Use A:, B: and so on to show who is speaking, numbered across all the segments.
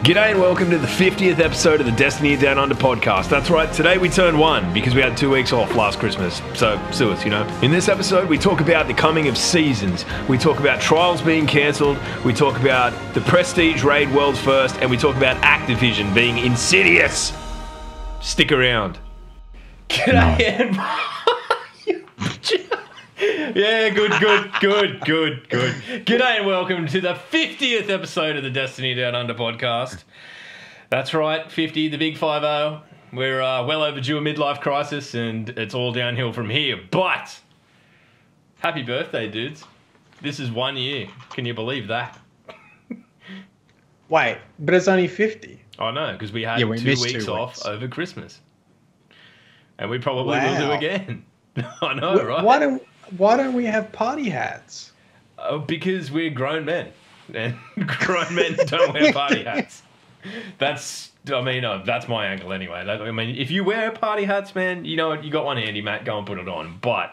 A: G'day and welcome to the 50th episode of the Destiny Down Under podcast. That's right, today we turned one because we had 2 weeks off last Christmas. So, sue us, you know. In this episode, we talk about the coming of seasons. We talk about trials being cancelled. We talk about the Prestige Raid World's First. And we talk about Activision being insidious. Stick around. G'day and... Yeah, good. G'day and welcome to the 50th episode of the Destiny Down Under podcast. That's right, 50, the big 50. We're well overdue a midlife crisis and it's all downhill from here. But, happy birthday, dudes. This is 1 year. Can you believe that?
B: Wait, but it's only 50.
A: I know, because we had 2 weeks off over Christmas. And we probably will do again. I know, right?
B: Why don't we have party hats?
A: Because we're grown men, and grown men don't wear party hats. That's my angle anyway. If you wear party hats, man, you know what, you got one handy, Matt. Go and put it on. But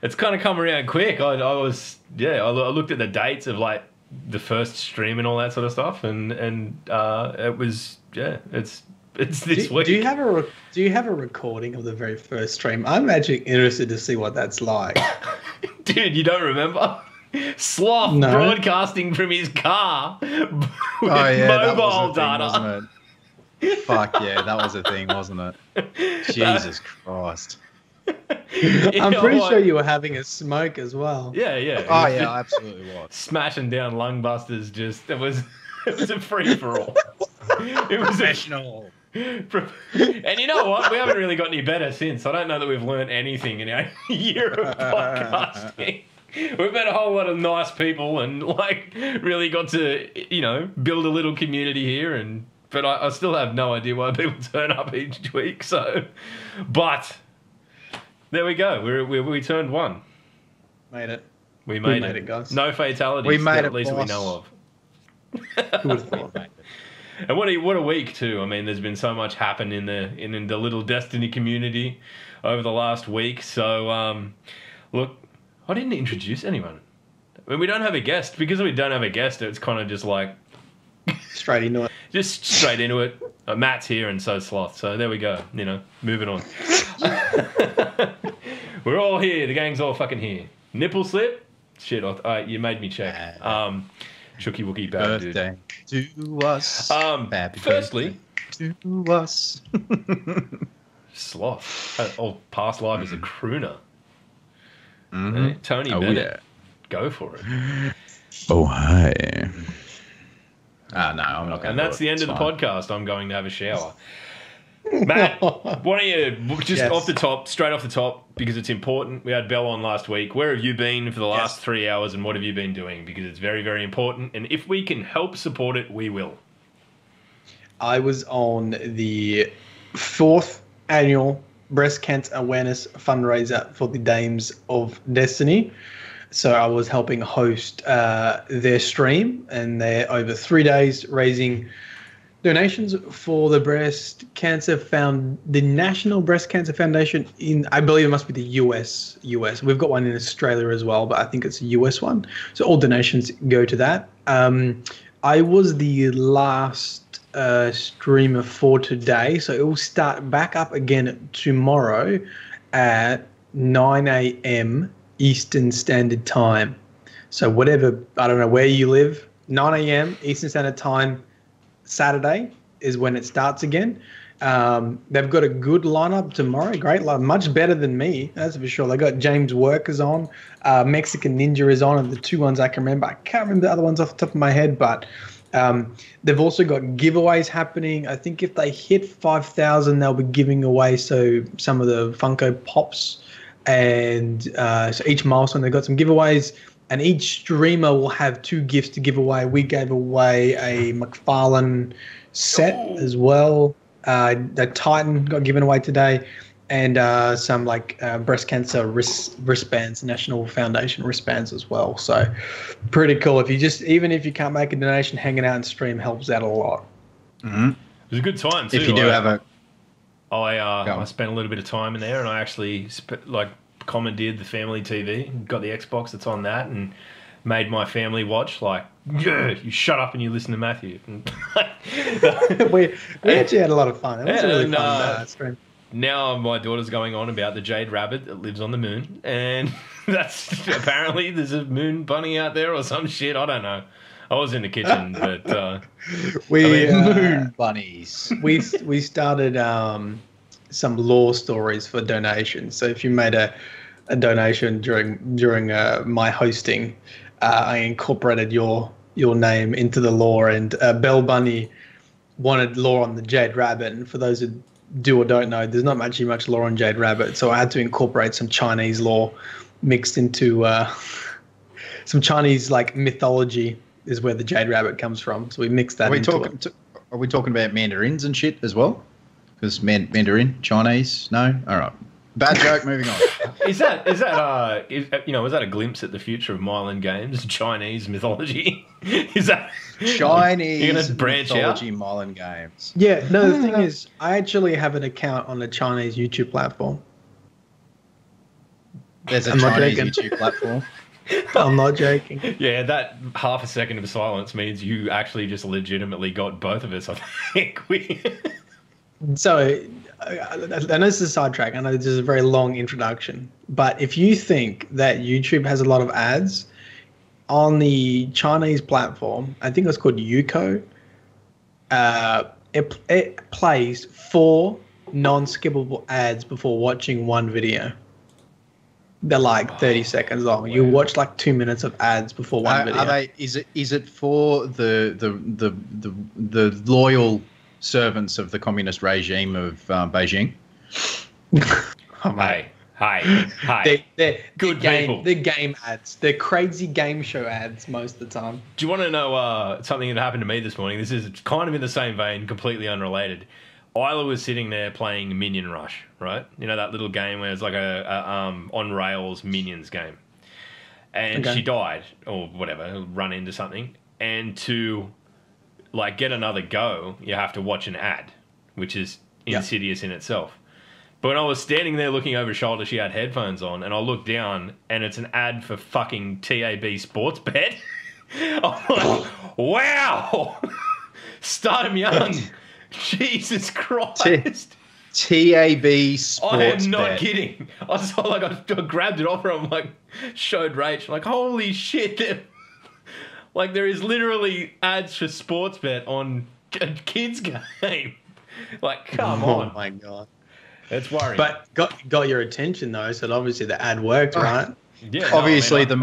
A: it's kind of come around quick. I looked at the dates of like the first stream and all that sort of stuff, and it was It's this week.
B: Do you have a recording of the very first stream? I'm actually interested to see what that's like.
A: Dude, you don't remember? Sloth broadcasting from his car with mobile data.
C: Wasn't it? Fuck yeah, that was a thing, wasn't it? Jesus Christ.
B: I'm pretty sure you were having a smoke as well.
A: Yeah.
C: Oh yeah, absolutely was.
A: Smashing down lung busters, it was a free for all. It was
C: professional.
A: And you know what? We haven't really got any better since. I don't know that we've learned anything in our year of podcasting. We've met a whole lot of nice people and really got to, build a little community here. But I still have no idea why people turn up each week. But there we go. We turned one.
B: Made it.
A: We made it,
B: guys.
A: No fatalities.
C: We made it,
A: at least
C: boss.
A: we know of.
B: Who would have thought that?
A: And what a week too. I mean, there's been so much happen in the little Destiny community over the last week. So, look, I didn't introduce anyone. I mean, we don't have a guest. Because we don't have a guest, it's kind of just like...
B: Straight into it.
A: Just straight into it. Matt's here and so Sloth. So there we go. Moving on. We're all here. The gang's all fucking here. Nipple slip? Shit, you made me check. Shooky Wookie bad dude.
C: Birthday to us.
A: Firstly,
C: to us.
A: Sloth. Past life as a crooner.
C: Mm-hmm.
A: Tony Bennett. Go for it.
C: Oh, hi. No, I'm not going to.
A: And that's the end of the podcast. I'm going to have a shower. Matt, why don't you just straight off the top, because it's important. We had Bell on last week. Where have you been for the last 3 hours and what have you been doing? Because it's very, very important. And if we can help support it, we will.
B: I was on the 4th annual breast cancer awareness fundraiser for the Dames of Destiny. So I was helping host their stream, and they're over 3 days raising donations for the the National Breast Cancer Foundation I believe it must be the US. We've got one in Australia as well, but I think it's a US one. So all donations go to that. I was the last streamer for today, so it will start back up again tomorrow at 9 a.m. Eastern Standard Time. So whatever, I don't know where you live, 9 a.m. Eastern Standard Time, Saturday is when it starts again. They've got a good lineup tomorrow. Great lineup, much better than me, that's for sure. They got James Workers on, Mexican Ninja is on, and the two ones I can remember. I can't remember the other ones off the top of my head, but they've also got giveaways happening. I think if they hit 5,000, they'll be giving away some of the Funko Pops, and so each milestone they've got some giveaways. And each streamer will have 2 gifts to give away. We gave away a McFarlane set as well. The Titan got given away today. And some breast cancer wristbands, National Foundation wristbands as well. So pretty cool. Even if you can't make a donation, hanging out and stream helps out a lot.
C: Mm-hmm.
A: It was a good time too.
C: If you do have a...
A: I spent a little bit of time in there, and I actually commandeered the family TV, got the Xbox that's on that, and made my family watch. Like, yeah, you shut up and you listen to Matthew.
B: we actually had a lot of fun. It was a really
A: And,
B: fun stream.
A: Now my daughter's going on about the jade rabbit that lives on the moon, and that's apparently there's a moon bunny out there or some shit. I don't know. I was in the kitchen, but
C: moon bunnies.
B: We started some lore stories for donations. So if you made a donation during my hosting, I incorporated your name into the lore, and Bell Bunny wanted lore on the jade rabbit. And for those who do or don't know, there's not actually much lore on jade rabbit, so I had to incorporate some Chinese lore mixed into some Chinese like mythology is where the jade rabbit comes from. So we mixed that.
C: Are we talking about mandarins and shit as well? Because Mandarin, Chinese, no. All right, bad joke. Moving on.
A: Is that a glimpse at the future of Myland Games? Chinese mythology? Is that
C: Chinese
A: you're gonna branch
C: mythology
A: out?
C: Myland Games?
B: Yeah, no, the thing is, I actually have an account on the Chinese YouTube platform.
C: There's a
B: I'm not
C: Chinese
B: joking.
C: YouTube platform.
B: I'm not joking.
A: Yeah, that half a second of silence means you actually just legitimately got both of us, I think.
B: So, I know this is a sidetrack. I know this is a very long introduction. But if you think that YouTube has a lot of ads, on the Chinese platform, I think it's called Youko, it plays 4 non-skippable ads before watching one video. They're like 30 seconds long. You watch like 2 minutes of ads before one video.
C: Is it for the loyal servants of the communist regime of Beijing?
B: Oh, mate.
A: Hey.
B: They're
A: Good
B: game,
A: people.
B: They're game ads. They're crazy game show ads most of the time.
A: Do you want to know something that happened to me this morning? This is kind of in the same vein, completely unrelated. Isla was sitting there playing Minion Rush, right? You know, that little game where it's like a on rails Minions game. And she died or whatever, run into something. And to like get another go, you have to watch an ad, which is insidious in itself. But when I was standing there looking over her shoulder, she had headphones on, and I looked down, and it's an ad for fucking TAB Sports Bet. I'm like, wow! Start 'em young. Jesus Christ.
C: TAB Sports
A: I am not
C: Bet.
A: kidding. I grabbed it off her. I'm like, showed Rach. I'm like, holy shit. Like, there is literally ads for sports bet on a kid's game. Like, come on.
B: Oh, my God.
A: It's worrying.
B: But got your attention, though, so obviously the ad worked, right?
A: Yeah,
C: Obviously, the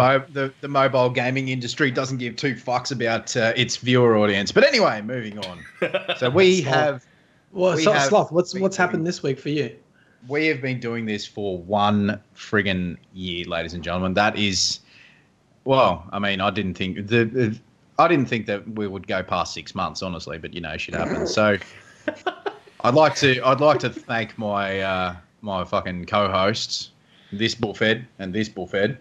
C: mobile gaming industry doesn't give 2 fucks about its viewer audience. But anyway, moving on. So we have...
B: Well, Sloth, what's happened this week for you?
C: We have been doing this for 1 friggin' year, ladies and gentlemen. That is... Well, I mean, I didn't think that we would go past 6 months, honestly, but, you know, shit happens. So... I'd like to thank my my fucking co-hosts, this bullfed and this bullfed,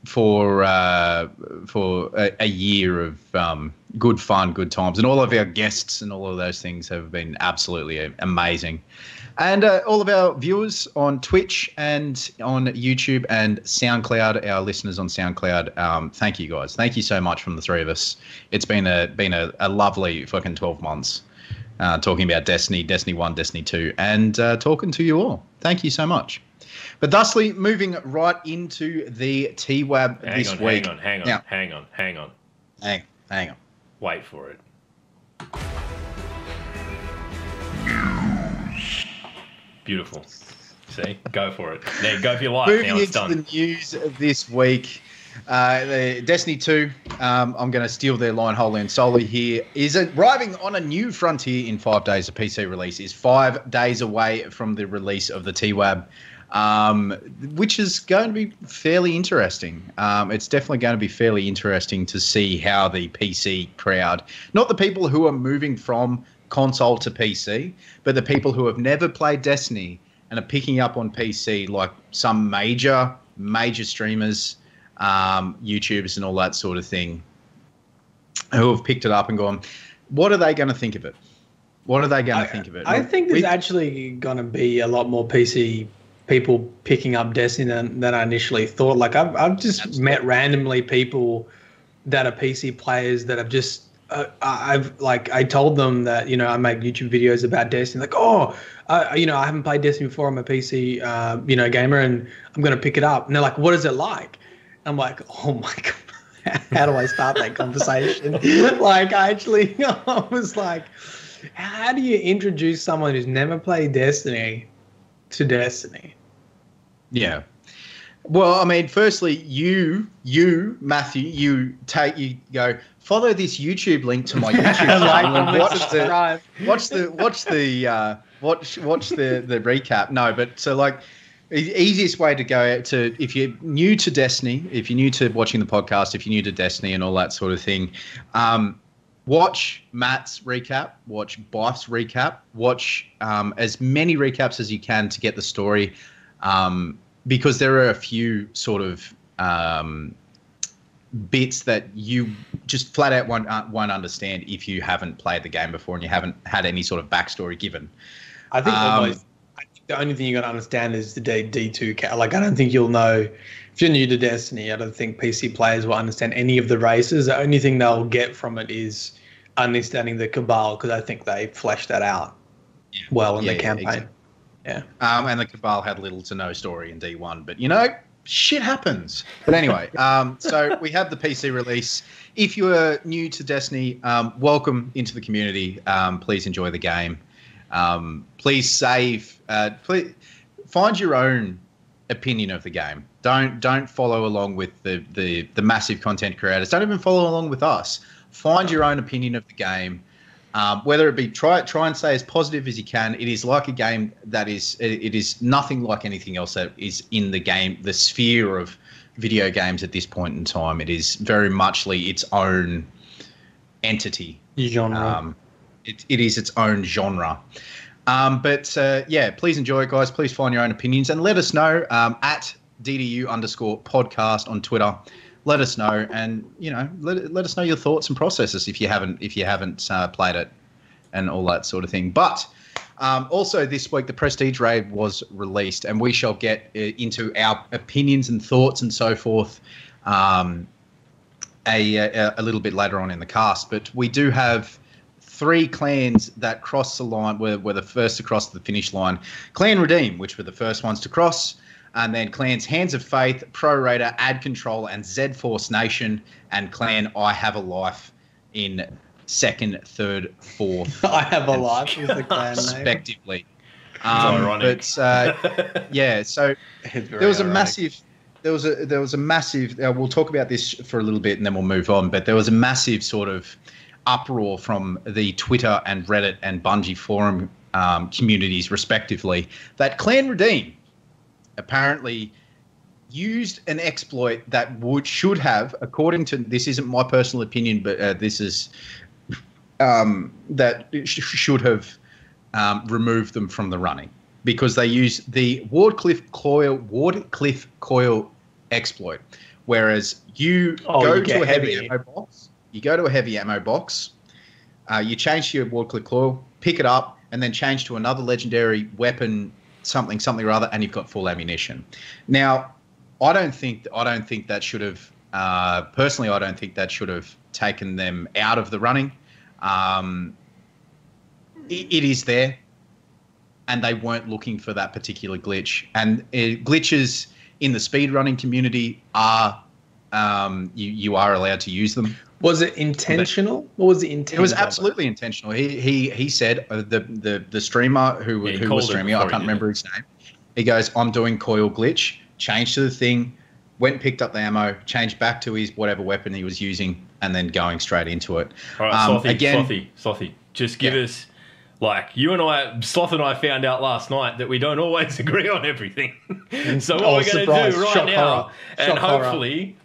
C: for a year of good fun, good times, and all of our guests and all of those things have been absolutely amazing, and all of our viewers on Twitch and on YouTube and SoundCloud, our listeners on SoundCloud, thank you guys, thank you so much from the 3 of us. It's been a lovely fucking 12 months. Talking about Destiny 1, Destiny 2, and talking to you all. Thank you so much. But thusly, moving right into the TWAB this week.
A: Hang on.
C: Hang on.
A: Wait for it. Beautiful. See? Go for it. There, go for your life.
C: Moving
A: now it's
C: into
A: done.
C: the news this week, the Destiny 2, I'm going to steal their line wholly and solely here, is arriving on a new frontier in 5 days. The PC release is 5 days away from the release of the TWAB, which is going to be fairly interesting. It's definitely going to be fairly interesting to see how the PC crowd, not the people who are moving from console to PC, but the people who have never played Destiny and are picking up on PC, like some major streamers, YouTubers and all that sort of thing, who have picked it up and gone, what are they going to think of it? What are they going to think of it?
B: I think there's actually going to be a lot more PC people picking up Destiny than I initially thought. Like I've just met randomly people that are PC players that have just I told them that I make YouTube videos about Destiny. Like, I haven't played Destiny before. I'm a PC gamer, and I'm gonna pick it up. And they're like, what is it like? I'm like, oh my god, how do I start that conversation? Like, I was like, how do you introduce someone who's never played Destiny to Destiny?
C: Yeah. Well, I mean, firstly, you, Matthew, you go follow this YouTube link to my YouTube channel and watch the recap. No, but so like the easiest way to go to, if you're new to Destiny, if you're new to watching the podcast, if you're new to Destiny and all that sort of thing, watch Matt's recap, watch Bife's recap, watch as many recaps as you can to get the story. Because there are a few sort of bits that you just flat out won't understand if you haven't played the game before and you haven't had any sort of backstory given.
B: I think the only thing you got to understand is the D2. Like, I don't think you'll know if you're new to Destiny. I don't think PC players will understand any of the races. The only thing they'll get from it is understanding the Cabal, because I think they fleshed that out well in the campaign. Exactly. Yeah.
C: And the Cabal had little to no story in D1, but shit happens. But anyway, so we have the PC release. If you are new to Destiny, welcome into the community. Please enjoy the game. Please please find your own opinion of the game. Don't follow along with the massive content creators. Don't even follow along with us. Find your own opinion of the game. Whether it be try and stay as positive as you can. It is like a game that it is nothing like anything else that is in the sphere of video games at this point in time. It is very muchly its own entity.
B: Genre.
C: It is its own genre. But please enjoy it, guys. Please find your own opinions and let us know at DDU_podcast on Twitter. Let us know, and let us know your thoughts and processes if you haven't played it, and all that sort of thing. But also this week, the Prestige Raid was released, and we shall get into our opinions and thoughts and so forth a little bit later on in the cast. But we do have 3 clans that crossed the line, were the first to cross the finish line. Clan Redeem, which were the first ones to cross. And then clans Hands of Faith, Pro Raider, Ad Control, and Z-Force Nation, and clan I Have a Life in 2nd, 3rd, 4th.
B: I Have a Life is the clan name.
C: Respectively.
A: Ironic.
C: But so there was a massive. There was a massive. We'll talk about this for a little bit and then we'll move on. But there was a massive sort of uproar from the Twitter and Reddit and Bungie forum communities, respectively, that Clan Redeem apparently used an exploit that should have, according to, this isn't my personal opinion, but this is that should have removed them from the running, because they used the Wardcliffe Coil exploit, whereas you go to a heavy ammo box, you change to your Wardcliffe Coil, pick it up, and then change to another legendary weapon, something or other, and you've got full ammunition. Now, I don't think that should have. Personally, I don't think that should have taken them out of the running. It is there, and they weren't looking for that particular glitch. And glitches in the speedrunning community are you are allowed to use them.
B: Was it intentional? What was the intent?
C: It was absolutely intentional. He said the streamer who was streaming, I can't remember his name. He goes, "I'm doing coil glitch." Changed to the thing, went, picked up the ammo, changed back to his whatever weapon he was using, and then going straight into it.
A: All right, Slothy, just give us, like, Sloth and I found out last night that we don't always agree on everything. So what we're going to do right now, and hopefully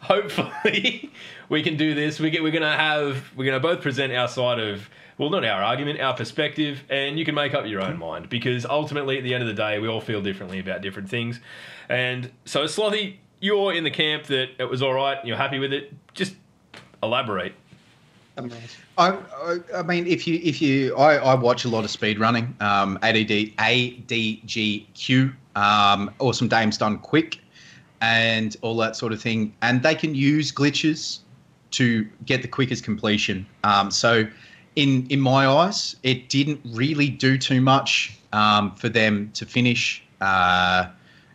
A: we can do this. We're going to both present our side of, well, not our argument, our perspective, and you can make up your own mind, because ultimately at the end of the day, we all feel differently about different things. And so, Slothy, you're in the camp that it was all right, you're happy with it. Just elaborate.
C: I mean, I watch a lot of speed running, ADGQ or some dames done quick and all that sort of thing. And they can use glitches to get the quickest completion. So in my eyes, it didn't really do too much for them to finish.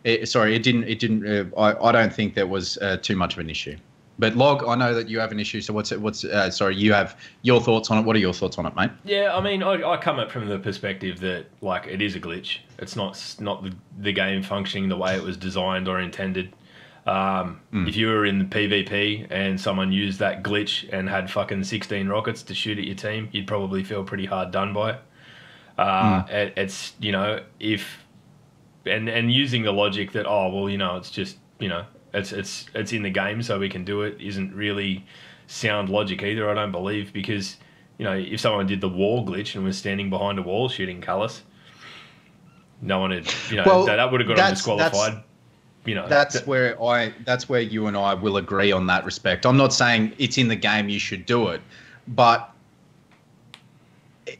C: It didn't. I don't think there was too much of an issue. But Log, I know that you have an issue. So you have your thoughts on it. What are your thoughts on it, mate?
A: Yeah, I mean, I come up from the perspective that like it is a glitch. It's not the game functioning the way it was designed or intended. If you were in the PvP and someone used that glitch and had fucking 16 rockets to shoot at your team, you'd probably feel pretty hard done by it. It's, you know, and using the logic that, oh, well, you know, it's just, you know, it's in the game so we can do it isn't really sound logic either, I don't believe, because, you know, if someone did the wall glitch and was standing behind a wall shooting Callus, no one had, you know, that would have got them disqualified. You know,
C: that's where you and I will agree on that respect. I'm not saying it's in the game you should do it, but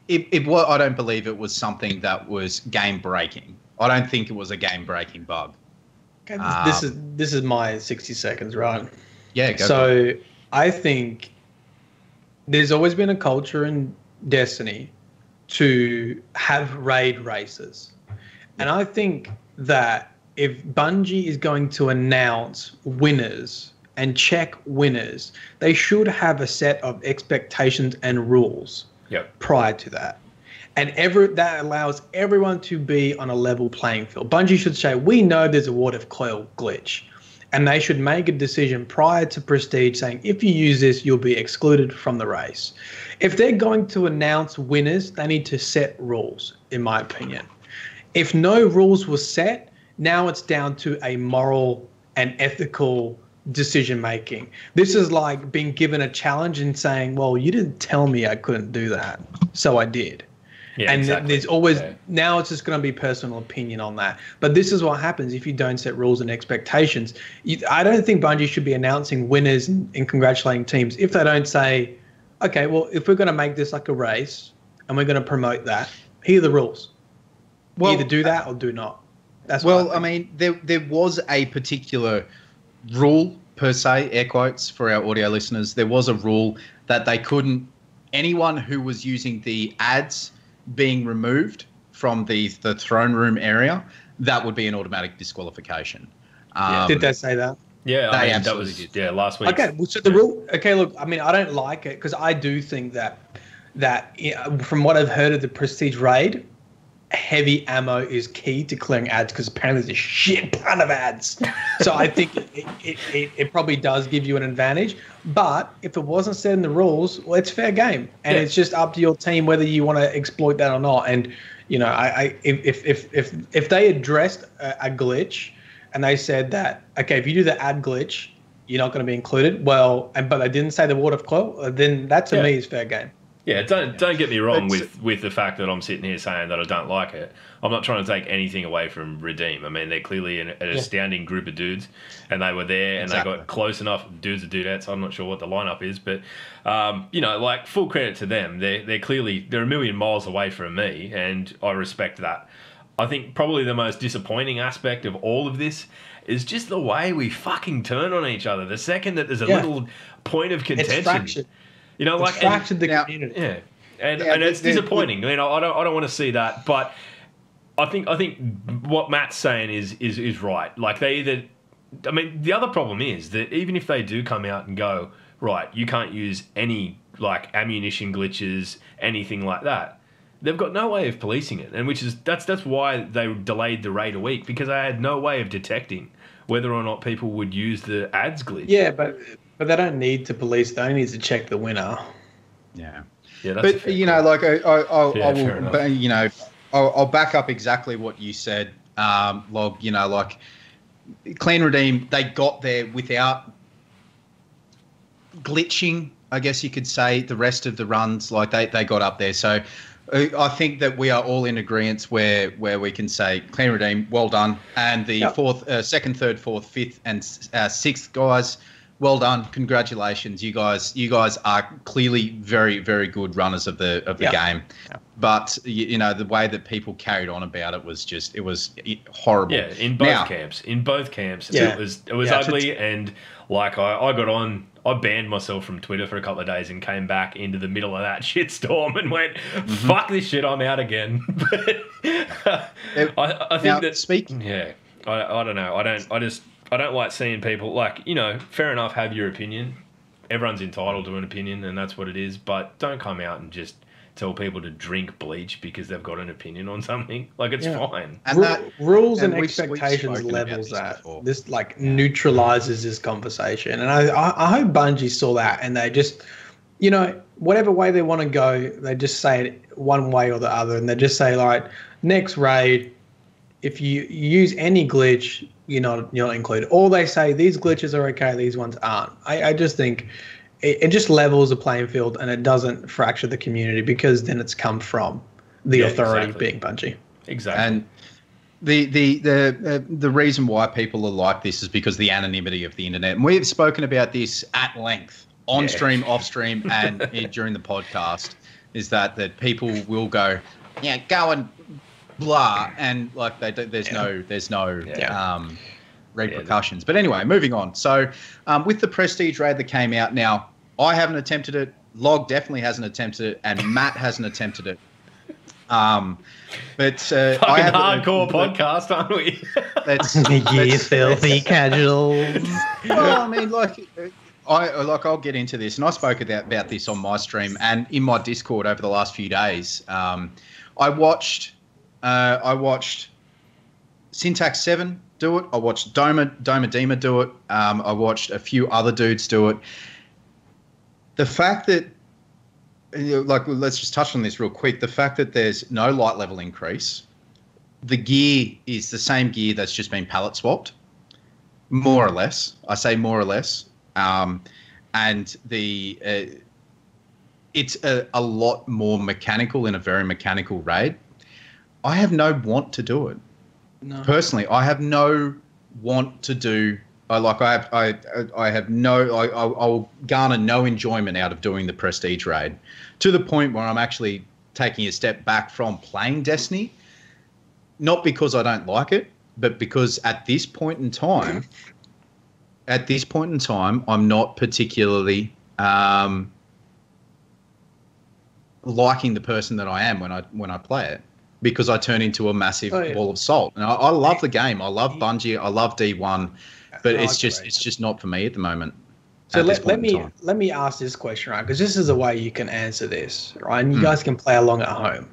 C: I don't believe it was something that was game breaking. I don't think it was a game breaking bug.
B: Okay, this is my 60 seconds, right?
C: Yeah.
B: So I think there's always been a culture in Destiny to have raid races, and I think that if Bungie is going to announce winners and check winners, they should have a set of expectations and rules prior to that. And that allows everyone to be on a level playing field. Bungie should say, we know there's a Ward of Coil glitch. And they should make a decision prior to Prestige saying, if you use this, you'll be excluded from the race. If they're going to announce winners, they need to set rules, in my opinion. If no rules were set, now it's down to a moral and ethical decision making. This is like being given a challenge and saying, well, you didn't tell me I couldn't do that, so I did. Yeah, and exactly. There's always, now it's just going to be personal opinion on that. But this is what happens if you don't set rules and expectations. I don't think Bungie should be announcing winners and congratulating teams if they don't say, okay, well, if we're going to make this like a race and we're going to promote that, here are the rules. Well, either do that or do not. That's
C: I mean, there was a particular rule per se, air quotes for our audio listeners. There was a rule that they couldn't, anyone who was using the ads being removed from the throne room area, that would be an automatic disqualification.
B: Did they say that?
A: Yeah, I mean, that was last week.
B: Okay, well, so the rule. Okay, look, I mean, I don't like it because I do think that from what I've heard of the Prestige raid, heavy ammo is key to clearing ads because apparently there's a shit ton of ads. So I think it probably does give you an advantage. But if it wasn't set in the rules, well, it's fair game, and it's just up to your team whether you want to exploit that or not. And you know, if they addressed a glitch and they said that, okay, if you do the ad glitch, you're not going to be included. Well, but they didn't say the Ward of Coil, then that to me is fair game.
A: Yeah, don't get me wrong with the fact that I'm sitting here saying that I don't like it. I'm not trying to take anything away from Redeem. I mean, they're clearly an astounding group of dudes, and they were there, and they got close enough. Dudes and dudettes, I'm not sure what the lineup is, but, you know, like, full credit to them. They're a million miles away from me, and I respect that. I think probably the most disappointing aspect of all of this is just the way we fucking turn on each other. The second that there's a little point of contention. You know, like
B: fractured the community.
A: Yeah, and it's disappointing. I mean, I don't want to see that, but I think what Matt's saying is right. Like the other problem is that even if they do come out and go, right, you can't use any like ammunition glitches, anything like that, they've got no way of policing it, and that's why they delayed the raid a week, because they had no way of detecting whether or not people would use the ads glitch.
B: Yeah, but they don't need to police. They only need to check the winner.
C: Yeah.
A: Yeah, that's
C: but you know, like I'll back up exactly what you said, Log. You know, like Clan Redeem, they got there without glitching, I guess you could say, the rest of the runs. Like they got up there. So I think that we are all in agreement where we can say Clan Redeem, well done, and the second, third, fourth, fifth, and sixth guys. Well done! Congratulations, you guys. You guys are clearly very, very good runners of the game. but you know, the way that people carried on about it was just horrible.
A: Yeah, in both camps. In both camps, it was ugly, and like I got on. I banned myself from Twitter for a couple of days and came back into the middle of that shitstorm and went, "Fuck this shit, I'm out again." But I think that
C: speaking.
A: Yeah, I don't know. I don't like seeing people like, you know, fair enough, have your opinion. Everyone's entitled to an opinion, and that's what it is. But don't come out and just tell people to drink bleach because they've got an opinion on something. Like, it's fine.
B: And rules and expectations levels that. This like neutralizes this conversation. And I hope Bungie saw that, and they just, you know, whatever way they want to go, they just say it one way or the other, and they just say, like, next raid, if you use any glitch, you're not included. Or they say these glitches are okay, these ones aren't. I just think it just levels the playing field, and it doesn't fracture the community, because then it's come from the authority being Bungie.
A: Exactly.
C: And the reason why people are like this is because the anonymity of the internet. And we've spoken about this at length on stream, off stream, and during the podcast. Is that people will go, go and blah, and like there's no repercussions. But anyway, moving on. So with the Prestige raid that came out, now I haven't attempted it. Log definitely hasn't attempted it, and Matt hasn't attempted it. But
A: fucking
C: I have
A: hardcore podcast, aren't we?
C: That's
B: filthy casuals.
C: Well, I mean, I'll get into this, and I spoke about this on my stream and in my Discord over the last few days. I watched Syntax 7 do it. I watched Doma do it. I watched a few other dudes do it. The fact that, let's just touch on this real quick. The fact that there's no light level increase, the gear is the same gear that's just been palette swapped, more or less. I say more or less. And it's a lot more mechanical in a very mechanical raid. I have no want to do it. No. Personally, I have no want to do. I'll garner no enjoyment out of doing the Prestige raid, to the point where I'm actually taking a step back from playing Destiny, not because I don't like it, but because at this point in time, I'm not particularly liking the person that I am when I play it, because I turn into a massive ball of salt. And I love the game. I love Bungie. I love D1, but it's just not for me at the moment.
B: So let me ask this question, right? Because this is a way you can answer this, right? And you guys can play along at home.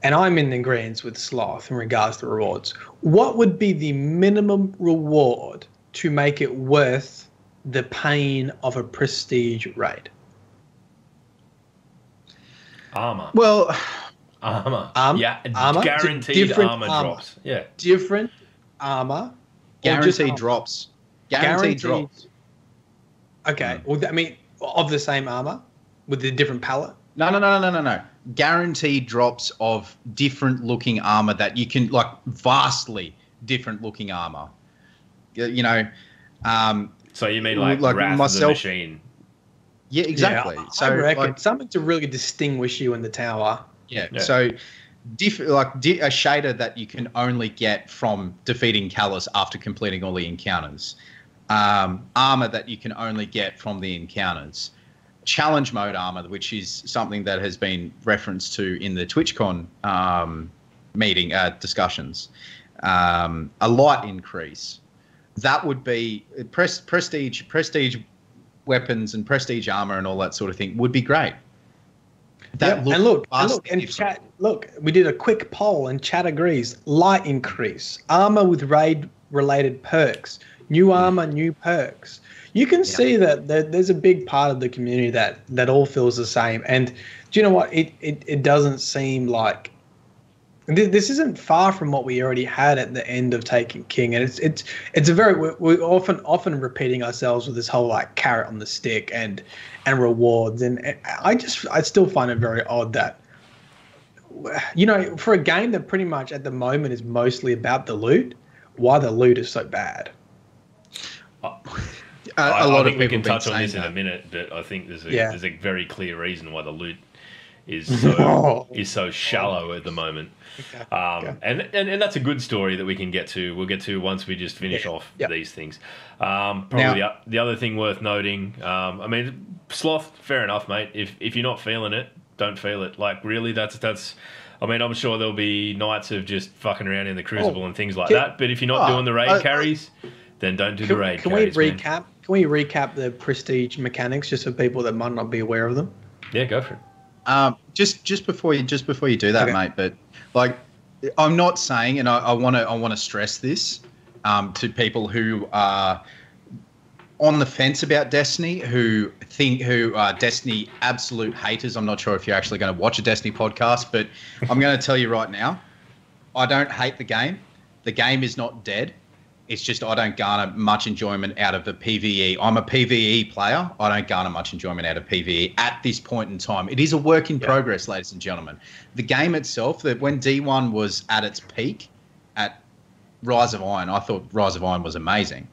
B: And I'm in agreement with Sloth in regards to rewards. What would be the minimum reward to make it worth the pain of a Prestige raid?
A: Armor.
C: Well,
A: armor.
B: Armor.
A: Guaranteed armor drops. Yeah.
B: Different armor.
C: Guaranteed drops. Guaranteed drops.
B: Okay. Well, I mean, of the same armor with the different palette?
C: No. Guaranteed drops of different looking armor that you can, like, vastly different looking armor. You know.
A: So you mean like Wrath of the Machine?
C: Yeah, exactly.
B: Yeah,
C: so
B: I reckon something to really distinguish you in the tower.
C: Yeah. So a shader that you can only get from defeating Callus after completing all the encounters. Armor that you can only get from the encounters. Challenge mode armor, which is something that has been referenced to in the TwitchCon meeting discussions. A light increase. That would be prestige weapons and prestige armor and all that sort of thing would be great.
B: Look, we did a quick poll and chat agrees. Light increase, armor with raid related perks, new armor, new perks. You can see that there's a big part of the community that all feels the same. And do you know what? It doesn't seem like this isn't far from what we already had at the end of Taken King. And it's a very, we're often repeating ourselves with this whole like carrot on the stick and rewards. And I still find it very odd that, you know, for a game that pretty much at the moment is mostly about the loot, why the loot is so bad.
A: I think we can touch on this in a minute, but I think there's a very clear reason why the loot is so shallow at the moment. And that's a good story that we can get to. We'll get to once we just finish off these things. Probably the other thing worth noting. I mean, sloth. Fair enough, mate. If you're not feeling it, don't feel it. Like really, that's. I mean, I'm sure there'll be nights of just fucking around in the Crucible and things like that. But if you're not doing the raid carries, then don't do the raid carries.
B: Can we recap the prestige mechanics just for people that might not be aware of them?
A: Yeah, go for it.
C: Just before you do that, mate. But like, I'm not saying, and I want to stress this to people who are on the fence about Destiny, who are Destiny absolute haters. I'm not sure if you're actually going to watch a Destiny podcast, but I'm going to tell you right now, I don't hate the game. The game is not dead. It's just I don't garner much enjoyment out of the PvE. I'm a PvE player. I don't garner much enjoyment out of PvE at this point in time. It is a work in progress, ladies and gentlemen. The game itself, that when D1 was at its peak at Rise of Iron, I thought Rise of Iron was amazing.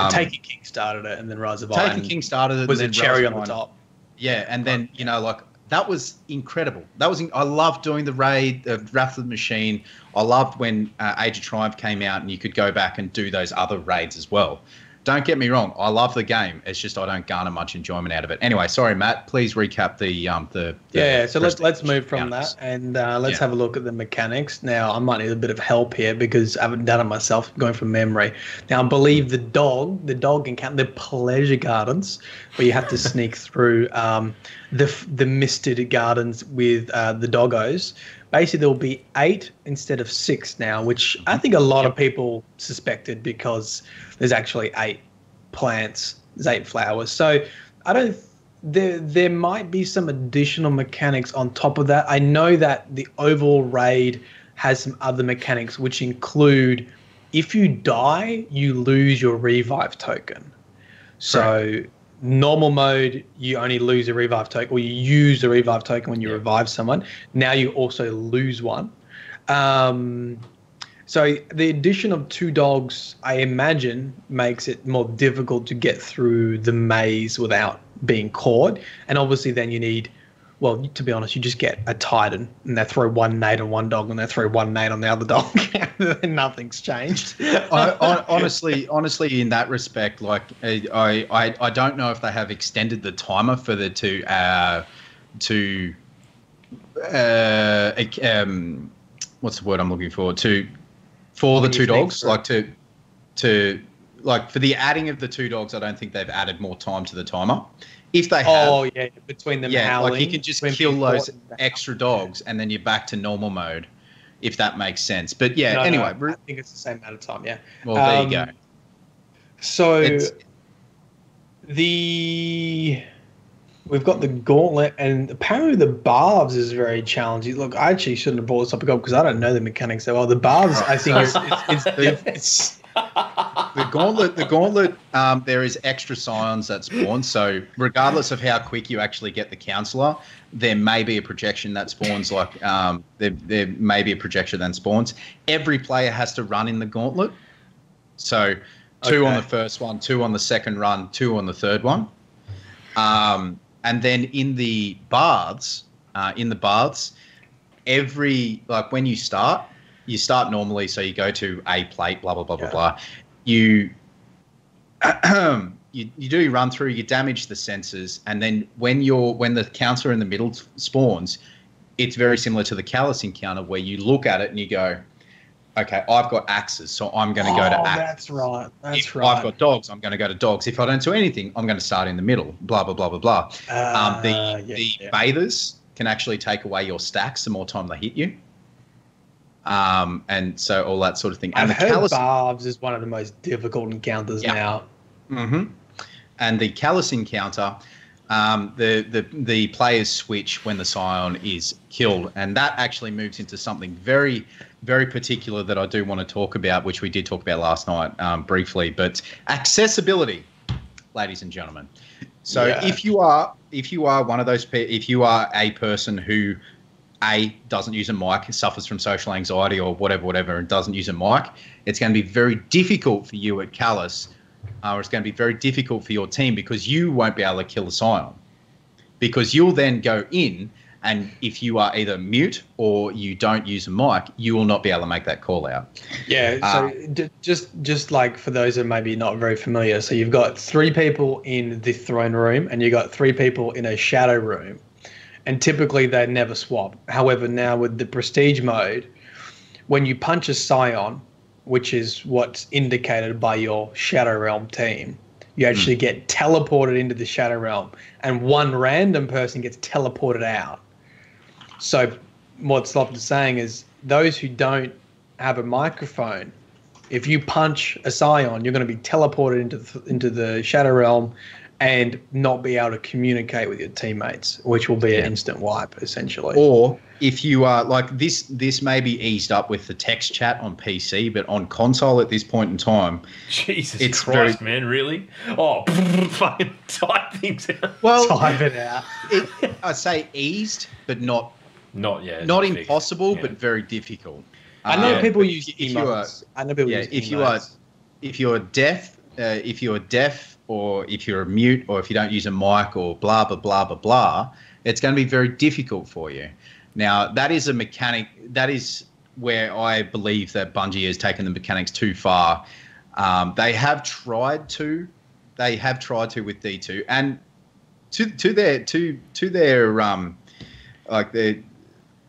B: Taken King started it, and then Rise of Iron.
C: Taken King started it,
B: was a cherry on the
C: Iron.
B: top.
C: Yeah, and then that was incredible. I loved doing the raid, Wrath of the Machine. I loved when Age of Triumph came out and you could go back and do those other raids as well. Don't get me wrong, I love the game. It's just I don't garner much enjoyment out of it. Anyway, sorry, Matt. Please recap the
B: So let's move from that and let's have a look at the mechanics. Now, I might need a bit of help here because I haven't done it myself, going from memory. Now, I believe the dog encounter, the pleasure gardens, where you have to sneak through the misted gardens with the doggos. Basically, there will be 8 instead of 6 now, which I think a lot of people suspected because there's actually 8 plants, there's 8 flowers. So there might be some additional mechanics on top of that. I know that the overall raid has some other mechanics, which include if you die, you lose your revive token. So normal mode, you only lose a revive token, or you use a revive token when you revive someone. Now you also lose one. So the addition of 2 dogs, I imagine, makes it more difficult to get through the maze without being caught. And obviously then you need, well, to be honest, you just get a Titan and they throw 1 nade on one dog and they throw 1 nade on the other dog. And nothing's changed.
C: Honestly, in that respect, like I don't know if they have extended the timer for the what's the word I'm looking for? For the 2 dogs, like for the adding of the 2 dogs, I don't think they've added more time to the timer. If they have,
B: between them howling,
C: like you can just kill those extra dogs and then you're back to normal mode, if that makes sense. But anyway,
B: I think it's the same amount of time. Yeah.
C: Well, there you go.
B: So we've got the gauntlet, and apparently the barbs is very challenging. Look, I actually shouldn't have brought this topic up because I don't know the mechanics that well. The barbs, I think, it's
C: the gauntlet. There is extra scions that spawn. So regardless of how quick you actually get the counselor, there may be a projection that spawns. Like there may be a projection that spawns. Every player has to run in the gauntlet. So 2 on the first one, 2 on the second run, 2 on the third one. And then in the baths, when you start normally. So you go to a plate, blah, blah, blah, blah, blah. You do your run through, you damage the sensors. And then when the counselor in the middle spawns, it's very similar to the Callous encounter where you look at it and you go, okay, I've got axes, so I'm going to go to axes.
B: That's right.
C: If I've got dogs, I'm going to go to dogs. If I don't do anything, I'm going to start in the middle, blah, blah, blah, blah, blah. The bathers can actually take away your stacks the more time they hit you. And so all that sort of thing. And
B: I've heard barbs is one of the most difficult encounters now.
C: Mm-hmm. And the Callous encounter, the players switch when the scion is killed, and that actually moves into something very, very particular that I do want to talk about, which we did talk about last night briefly. But accessibility, ladies and gentlemen. So if you are one of those, if you are a person who doesn't use a mic, suffers from social anxiety or whatever, and doesn't use a mic, it's going to be very difficult for you at Callous. Or it's going to be very difficult for your team because you won't be able to kill the scion, because you'll then go in And if you are either mute or you don't use a mic, you will not be able to make that call out.
B: Yeah, so just like for those that maybe not very familiar, so you've got 3 people in the throne room and you've got 3 people in a shadow room, and typically they never swap. However, now with the prestige mode, when you punch a scion, which is what's indicated by your shadow realm team, you actually get teleported into the shadow realm, and one random person gets teleported out. So what Sloth is saying is those who don't have a microphone, if you punch a scion, you're going to be teleported into the shadow realm and not be able to communicate with your teammates, which will be an instant wipe, essentially.
C: Or if you are like this may be eased up with the text chat on PC, but on console at this point in time,
A: Jesus Christ, man, really? Oh, fucking type things out.
C: Well,
B: type it out.
C: I'd say eased, but not impossible, but very difficult.
B: I know people use emotes.
C: If you're deaf, or if you're a mute, or if you don't use a mic, or blah blah blah blah blah, it's going to be very difficult for you. Now that is a mechanic. That is where I believe that Bungie has taken the mechanics too far. They have tried to with D2, and to their like their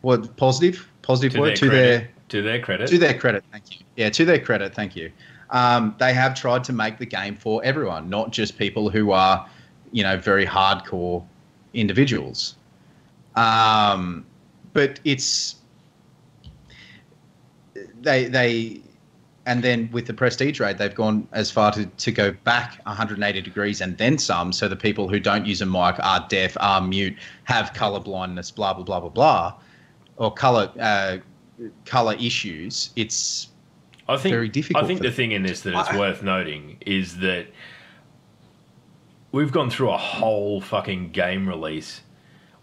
C: what positive word
A: to their credit.
C: Thank you. Yeah, to their credit. Thank you. They have tried to make the game for everyone, not just people who are, very hardcore individuals. But it's they and then with the prestige raid, they've gone as far to go back 180 degrees and then some. So the people who don't use a mic, are deaf, are mute, have color blindness, blah blah blah blah blah, or color issues. It's very difficult.
A: I think the thing in this that it's worth noting is that we've gone through a whole fucking game release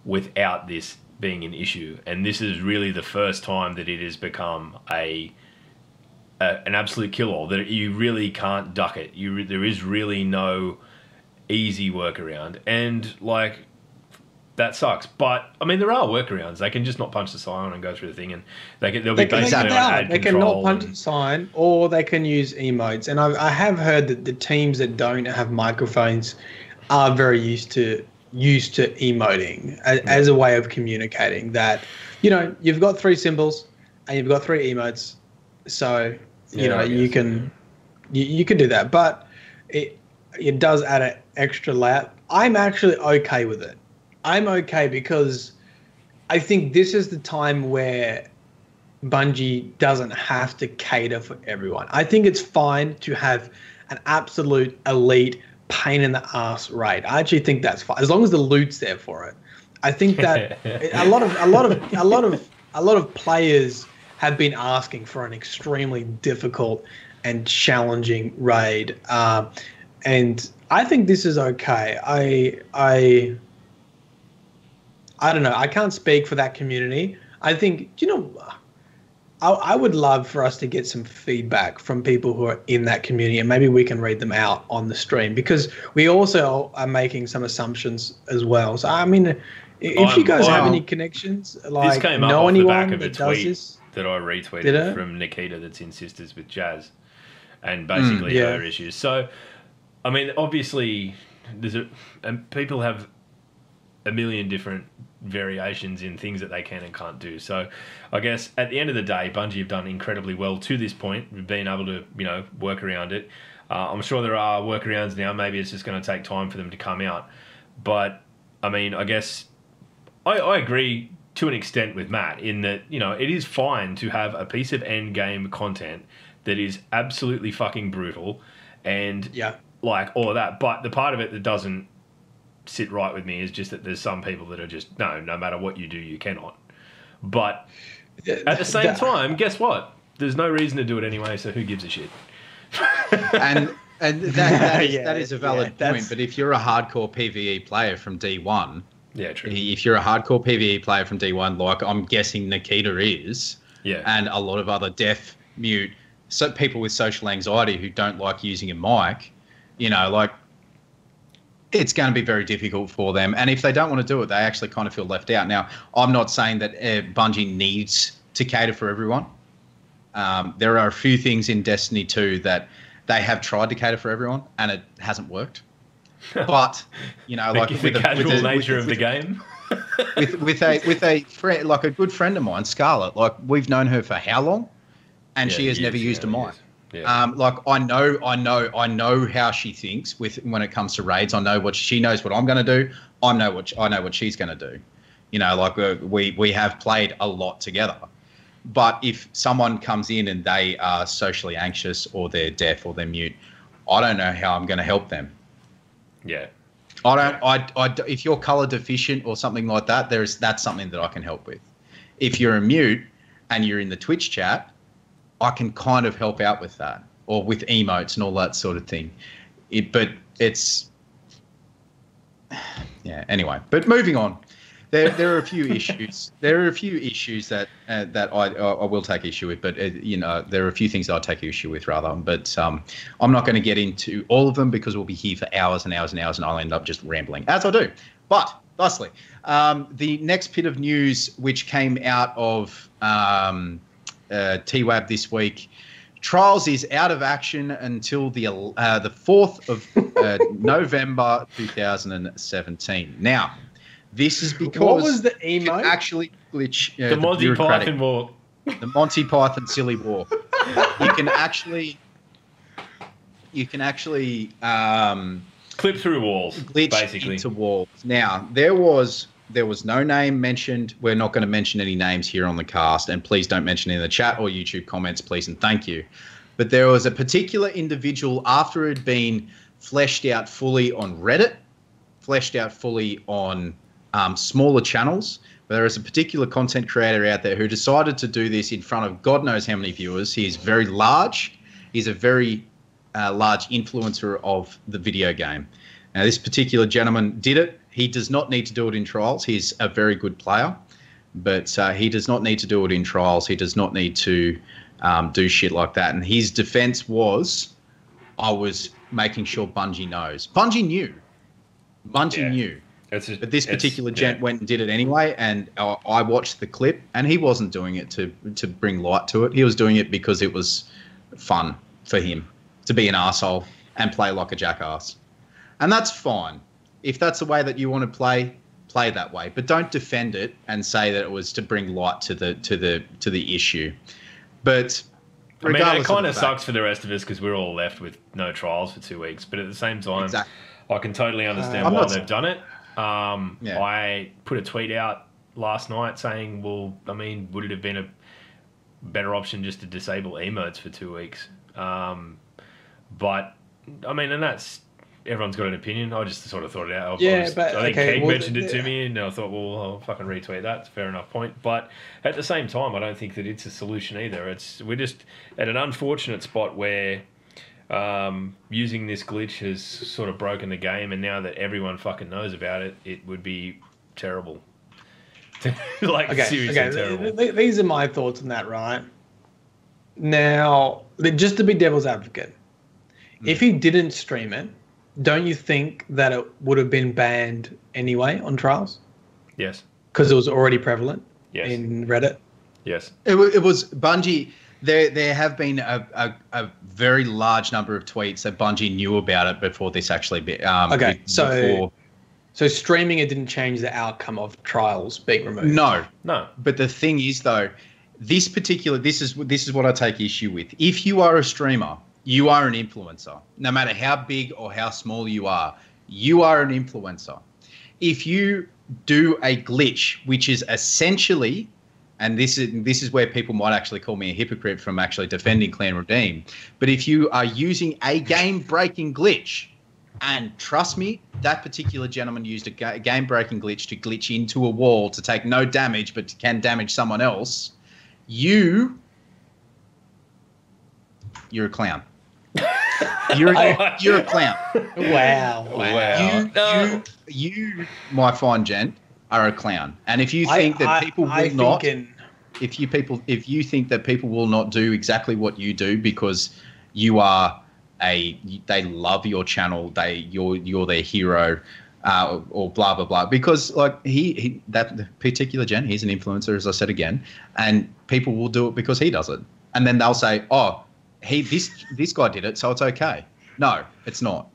A: without this being an issue, and this is really the first time that it has become an absolute kill-all, that you really can't duck it. There is really no easy workaround, and like that sucks. But I mean, there are workarounds. They can just not punch the scion and go through the thing, and they can
B: not punch the scion, or they can use emotes. And I have heard that the teams that don't have microphones are very used to emoting as a way of communicating. That you've got 3 symbols and you've got 3 emotes, so you can do that. But it does add an extra layer. I'm actually okay with it. I'm okay because I think this is the time where Bungie doesn't have to cater for everyone. I think it's fine to have an absolute elite pain in the ass raid. I actually think that's fine as long as the loot's there for it. I think that a lot of players have been asking for an extremely difficult and challenging raid, and I think this is okay. I don't know. I can't speak for that community. I think, I would love for us to get some feedback from people who are in that community, and maybe we can read them out on the stream, because we also are making some assumptions as well. So, I mean, if you guys have any connections, like
A: this came up off the back of a tweet that I retweeted from Nikita that's in Sisters with Jazz, and basically her issues. So, I mean, obviously, people have a million different variations in things that they can and can't do. So I guess at the end of the day, Bungie have done incredibly well to this point. We've been able to, work around it. I'm sure there are workarounds now. Maybe it's just going to take time for them to come out. But, I mean, I guess I agree to an extent with Matt in that, it is fine to have a piece of end game content that is absolutely fucking brutal and like all of that. But the part of it that doesn't sit right with me is just that there's some people that are just no matter what you do, you cannot. But at the same time, guess what? There's no reason to do it anyway, so who gives a shit?
C: and that is a valid point. But if you're a hardcore PvE player from D1,
A: true.
C: If you're a hardcore PvE player from D1, like I'm guessing Nikita is, and a lot of other deaf, mute, people with social anxiety who don't like using a mic, like it's going to be very difficult for them. And if they don't want to do it, they actually kind of feel left out. Now, I'm not saying that Bungie needs to cater for everyone. There are a few things in Destiny 2 that they have tried to cater for everyone, and it hasn't worked. But, you know, like
A: the casual nature of the game.
C: with a friend, like a good friend of mine, Scarlett, like we've known her for how long? And she has never used a mic. Yeah. Like I know how she thinks when it comes to raids. I know what she knows what I'm going to do. I know what she's going to do. You know, like we have played a lot together. But if someone comes in and they are socially anxious or they're deaf or they're mute, I don't know how I'm going to help them.
A: Yeah.
C: If you're color deficient or something like that, that's something that I can help with. If you're a mute and you're in the Twitch chat, I can kind of help out with that, or with emotes and all that sort of thing. Anyway. But moving on, there are a few issues. There are a few issues that I will take issue with, but there are a few things that I take issue with rather. But I'm not going to get into all of them because we'll be here for hours and hours and hours, and I'll end up just rambling as I do. But lastly, the next bit of news which came out of TWAB this week. Trials is out of action until the 4th of November 2017. Now, this is because
B: what was the emote?
C: Actually glitch
A: the Monty Python walk.
C: The Monty Python silly walk. You can actually
A: clip through walls,
C: glitch
A: basically
C: into walls. Now, there was no name mentioned. We're not going to mention any names here on the cast, and please don't mention it in the chat or YouTube comments, please and thank you. But there was a particular individual, after it had been fleshed out fully on Reddit, fleshed out fully on smaller channels, but there is a particular content creator out there who decided to do this in front of God knows how many viewers. He is very large. He's a very large influencer of the video game. Now, this particular gentleman did it. He does not need to do it in trials. He's a very good player, but he does not need to do it in trials. He does not need to do shit like that. And his defense was, I was making sure Bungie knows. Bungie knew. Bungie knew. But this particular gent went and did it anyway, and I watched the clip, and he wasn't doing it to bring light to it. He was doing it because it was fun for him to be an arsehole and play like a jackass. And that's fine. If that's the way that you want to play that way. But don't defend it and say that it was to bring light to the issue. But
A: I mean, it kind of sucks for the rest of us because we're all left with no trials for 2 weeks. But at the same time, I can totally understand why they've done it. I put a tweet out last night saying, well, I mean, would it have been a better option just to disable emotes for 2 weeks? But, I mean, and that's... Everyone's got an opinion. I just sort of thought it out. I think Keeg mentioned it to me, and I thought, well, I'll fucking retweet that. It's a fair enough point. But at the same time, I don't think that it's a solution either. We're just at an unfortunate spot where using this glitch has sort of broken the game, and now that everyone fucking knows about it, it would be terrible. Seriously terrible.
B: These are my thoughts on that, right? Now, just to be devil's advocate, if he didn't stream it, don't you think that it would have been banned anyway on trials?
A: Yes.
B: Because it was already prevalent
A: in
B: Reddit?
A: Yes.
C: It was Bungie. There have been a very large number of tweets that Bungie knew about it before this actually...
B: So streaming it didn't change the outcome of trials being removed?
C: No.
A: No.
C: But the thing is, though, this is what I take issue with. If you are a streamer... You are an influencer. No matter how big or how small you are an influencer. If you do a glitch, which is essentially, and this is where people might actually call me a hypocrite from actually defending Clan Redeem, but if you are using a game-breaking glitch, and trust me, that particular gentleman used a game-breaking glitch to glitch into a wall to take no damage, but can damage someone else, you're a clown. You're a clown.
B: Wow.
C: You, my fine gent, are a clown. And if you think that people will not, if you think that people will not do exactly what you do because you are they love your channel, you're their hero, or blah blah blah. Because like that particular gen, he's an influencer, as I said again, and people will do it because he does it, and then they'll say, oh, this guy did it, so it's okay. No, it's not.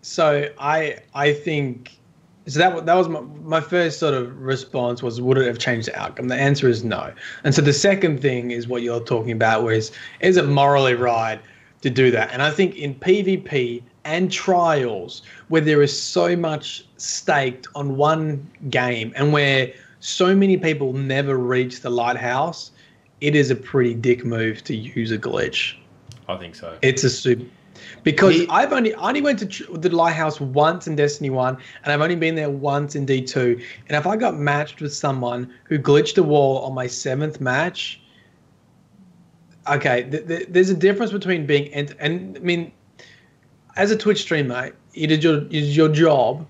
B: So I think so that was my first sort of response was, would it have changed the outcome? The answer is no. And so the second thing is what you're talking about, where is it morally right to do that? And I think in PvP and trials, where there is so much staked on one game and where so many people never reach the lighthouse, it is a pretty dick move to use a glitch.
A: I think so.
B: It's a super... Because I only went to the lighthouse once in Destiny 1, and I've only been there once in D2. And if I got matched with someone who glitched a wall on my 7th match, okay, there's a difference between being... And I mean, as a Twitch streamer, it is your job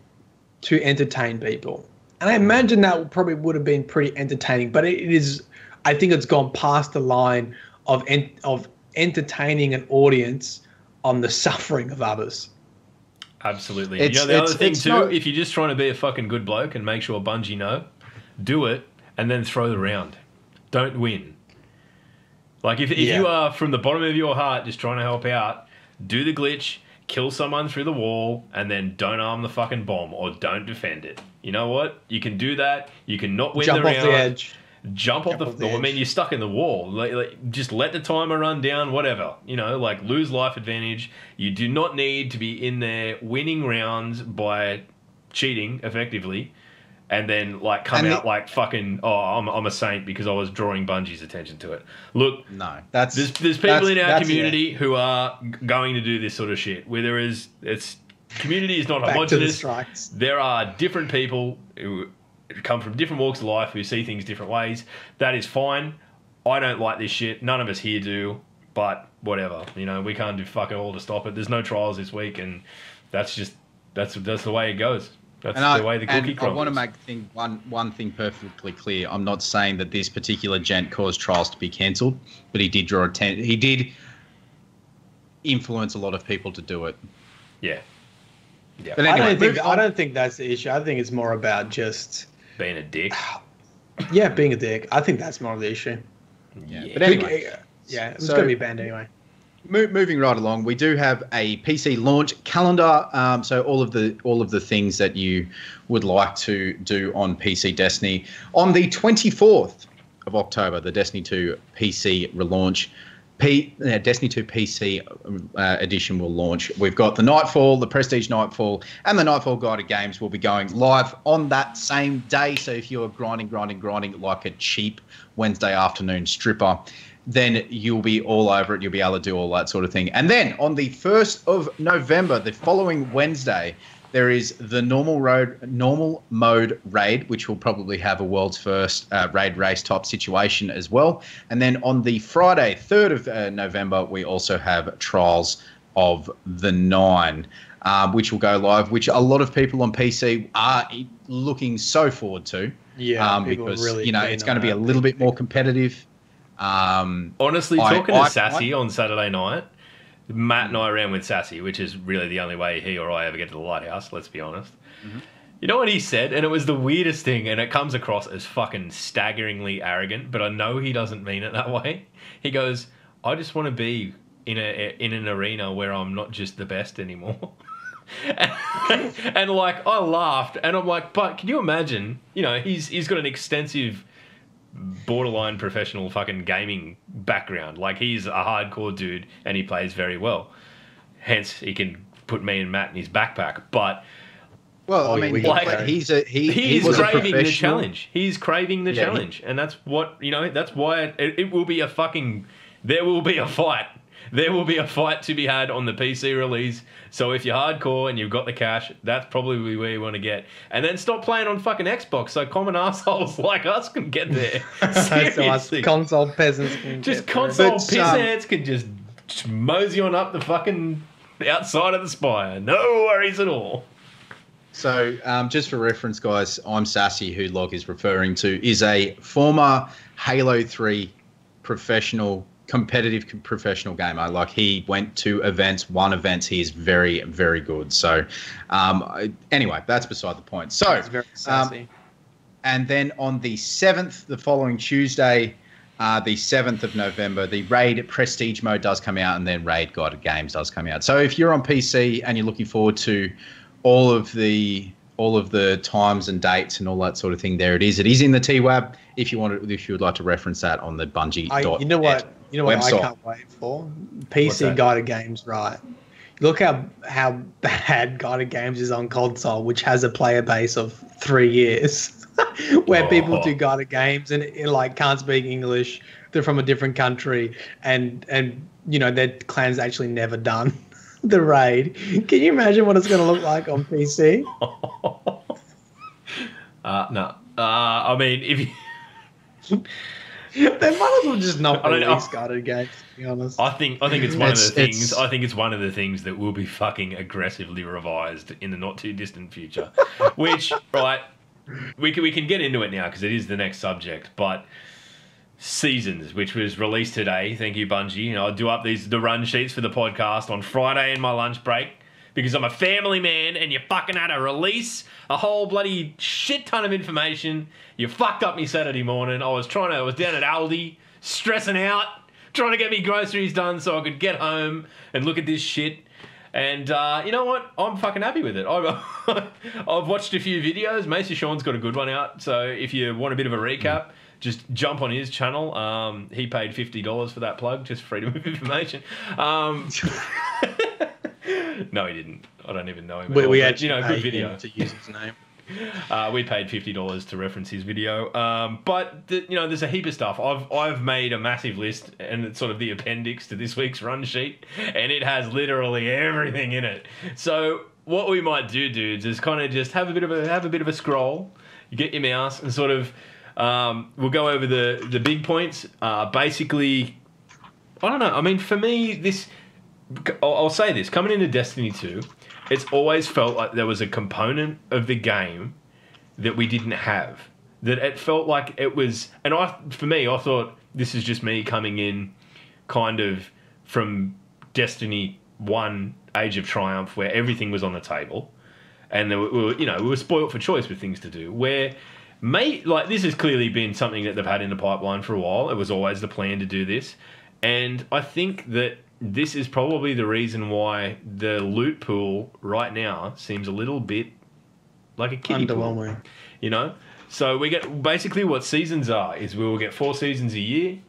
B: to entertain people. And I imagine that probably would have been pretty entertaining, but it is... I think it's gone past the line of entertaining an audience on the suffering of others.
A: Absolutely. The other thing too, if you're just trying to be a fucking good bloke and make sure Bungie know, do it and then throw the round. Don't win. Like if you are from the bottom of your heart just trying to help out, do the glitch, kill someone through the wall, and then don't arm the fucking bomb or don't defend it. You know what? You can do that. You can not win the round.
B: Jump off the edge.
A: Jump off the edge. I mean, you're stuck in the wall. Like, just let the timer run down, whatever. You know, like, lose life advantage. You do not need to be in there winning rounds by cheating, effectively, and then, like, come out like fucking, oh, I'm a saint because I was drawing Bungie's attention to it. Look,
C: no,
A: there's people in our community who are going to do this sort of shit, where community is not homogenous. There are different people who come from different walks of life who see things different ways. That is fine. I don't like this shit. None of us here do, but whatever. You know, we can't do fuck all to stop it. There's no trials this week, and that's the way it goes. That's the way the cookie crumbles.
C: I want to make one thing perfectly clear. I'm not saying that this particular gent caused trials to be cancelled, but he did draw attention. He did influence a lot of people to do it.
A: Yeah. Yeah.
B: But anyway, I don't think that's the issue. I think it's more about just
A: being a dick.
B: Yeah, being a dick. I think that's more of the issue.
C: Yeah. But anyway,
B: it's going to be banned anyway.
C: Moving right along, we do have a PC launch calendar. So all of the things that you would like to do on PC Destiny on the 24th of October, the Destiny 2 PC relaunch. Destiny 2 PC edition will launch. We've got the Nightfall, the Prestige Nightfall, and the Nightfall Guided Games will be going live on that same day. So if you're grinding like a cheap Wednesday afternoon stripper, then you'll be all over it. You'll be able to do all that sort of thing. And then on the 1st of November, the following Wednesday, there is the normal mode raid, which will probably have a world's first raid race type situation as well. And then on the Friday, 3rd of November, we also have Trials of the Nine, which will go live, which a lot of people on PC are looking so forward to.
B: Yeah,
C: because
B: really
C: it's going to be a little bit more competitive.
A: Honestly, talking to Sassy on Saturday night, Matt and I ran with Sassy, which is really the only way he or I ever get to the lighthouse, let's be honest. Mm-hmm. You know what he said? And it was the weirdest thing, and it comes across as fucking staggeringly arrogant, but I know he doesn't mean it that way. He goes, I just want to be in an arena where I'm not just the best anymore. and like, I laughed, and I'm like, but can you imagine, he's got an extensive borderline professional fucking gaming background. Like, he's a hardcore dude and he plays very well. Hence, he can put me and Matt in his backpack. But he's craving the challenge. He's craving the challenge, and that's what that's why it will be a fucking. There will be a fight. There will be a fight to be had on the PC release. So if you're hardcore and you've got the cash, that's probably where you want to get. And then stop playing on fucking Xbox so common assholes like us can get there.
B: So us console peasants can
A: just console pissants can just mosey on up the fucking outside of the spire. No worries at all.
C: So just for reference, guys, I'm Sassy, who Log is referring to, is a former Halo 3 professional competitive professional gamer. Like, he went to events, won events. He is very, very good. So, anyway, that's beside the point. So,
B: It's very sassy.
C: and then on the 7th, the following Tuesday, the 7th of November, the Raid Prestige mode does come out, and then Raid Guided Games does come out. So if you're on PC and you're looking forward to all of the times and dates and all that sort of thing, there it is. It is in the TWAB. If you would like to reference that on the Bungie.
B: You know what
C: website.
B: I can't wait for? PC Guided Games, right? Look how bad Guided Games is on console, which has a player base of 3 years. Where people do guided games and like can't speak English, they're from a different country, and you know their clan's actually never done the raid. Can you imagine what it's going to look like on PC?
A: No. I mean, if you...
B: They might as well just not release guided games, to be honest.
A: I think it's one of the things. I think it's one of the things that will be fucking aggressively revised in the not too distant future. Which, right, we can get into it now because it is the next subject. But Seasons, which was released today, thank you, Bungie. You know, I do up the run sheets for the podcast on Friday in my lunch break because I'm a family man, and you fucking had to release a whole bloody shit ton of information. You fucked up me Saturday morning. I was down at Aldi, stressing out, trying to get me groceries done so I could get home and look at this shit. And you know what? I'm fucking happy with it. I've watched a few videos. Macy Sean's got a good one out. So if you want a bit of a recap, just jump on his channel. He paid $50 for that plug, just freedom of information. No, he didn't. I don't even know him.
B: We actually
A: good video
B: to use his name.
A: We paid $50 to reference his video, but there's a heap of stuff. I've made a massive list, and it's sort of the appendix to this week's run sheet, and it has literally everything in it. So what we might do, dudes, is kind of just have a bit of a scroll. You get your mouse and sort of we'll go over the big points. Basically, I don't know. I mean, for me, I'll say this: coming into Destiny 2. It's always felt like there was a component of the game that we didn't have. That it felt like it was... And for me, I thought this is just me coming in kind of from Destiny 1 Age of Triumph, where everything was on the table. And we were spoilt for choice with things to do. Where, this has clearly been something that they've had in the pipeline for a while. It was always the plan to do this. And I think that this is probably the reason why the loot pool right now seems a little bit like a kiddie pool. You know? So we get basically what seasons are is we will get 4 seasons a year.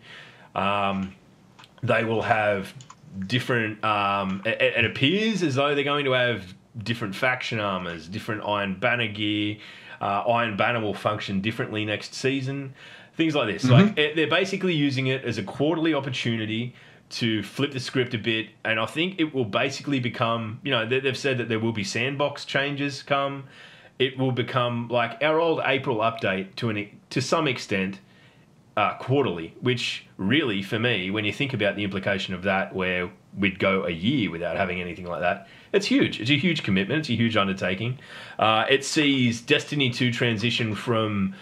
A: They will have different... it appears as though they're going to have different faction armors, different Iron Banner gear. Iron Banner will function differently next season. Things like this. Mm-hmm. They're basically using it as a quarterly opportunity to flip the script a bit, and I think it will basically become, they've said that there will be sandbox changes come. It will become like our old April update to some extent quarterly, which really, for me, when you think about the implication of that, where we'd go a year without having anything like that, it's huge. It's a huge commitment. It's a huge undertaking. It sees Destiny 2 transition from...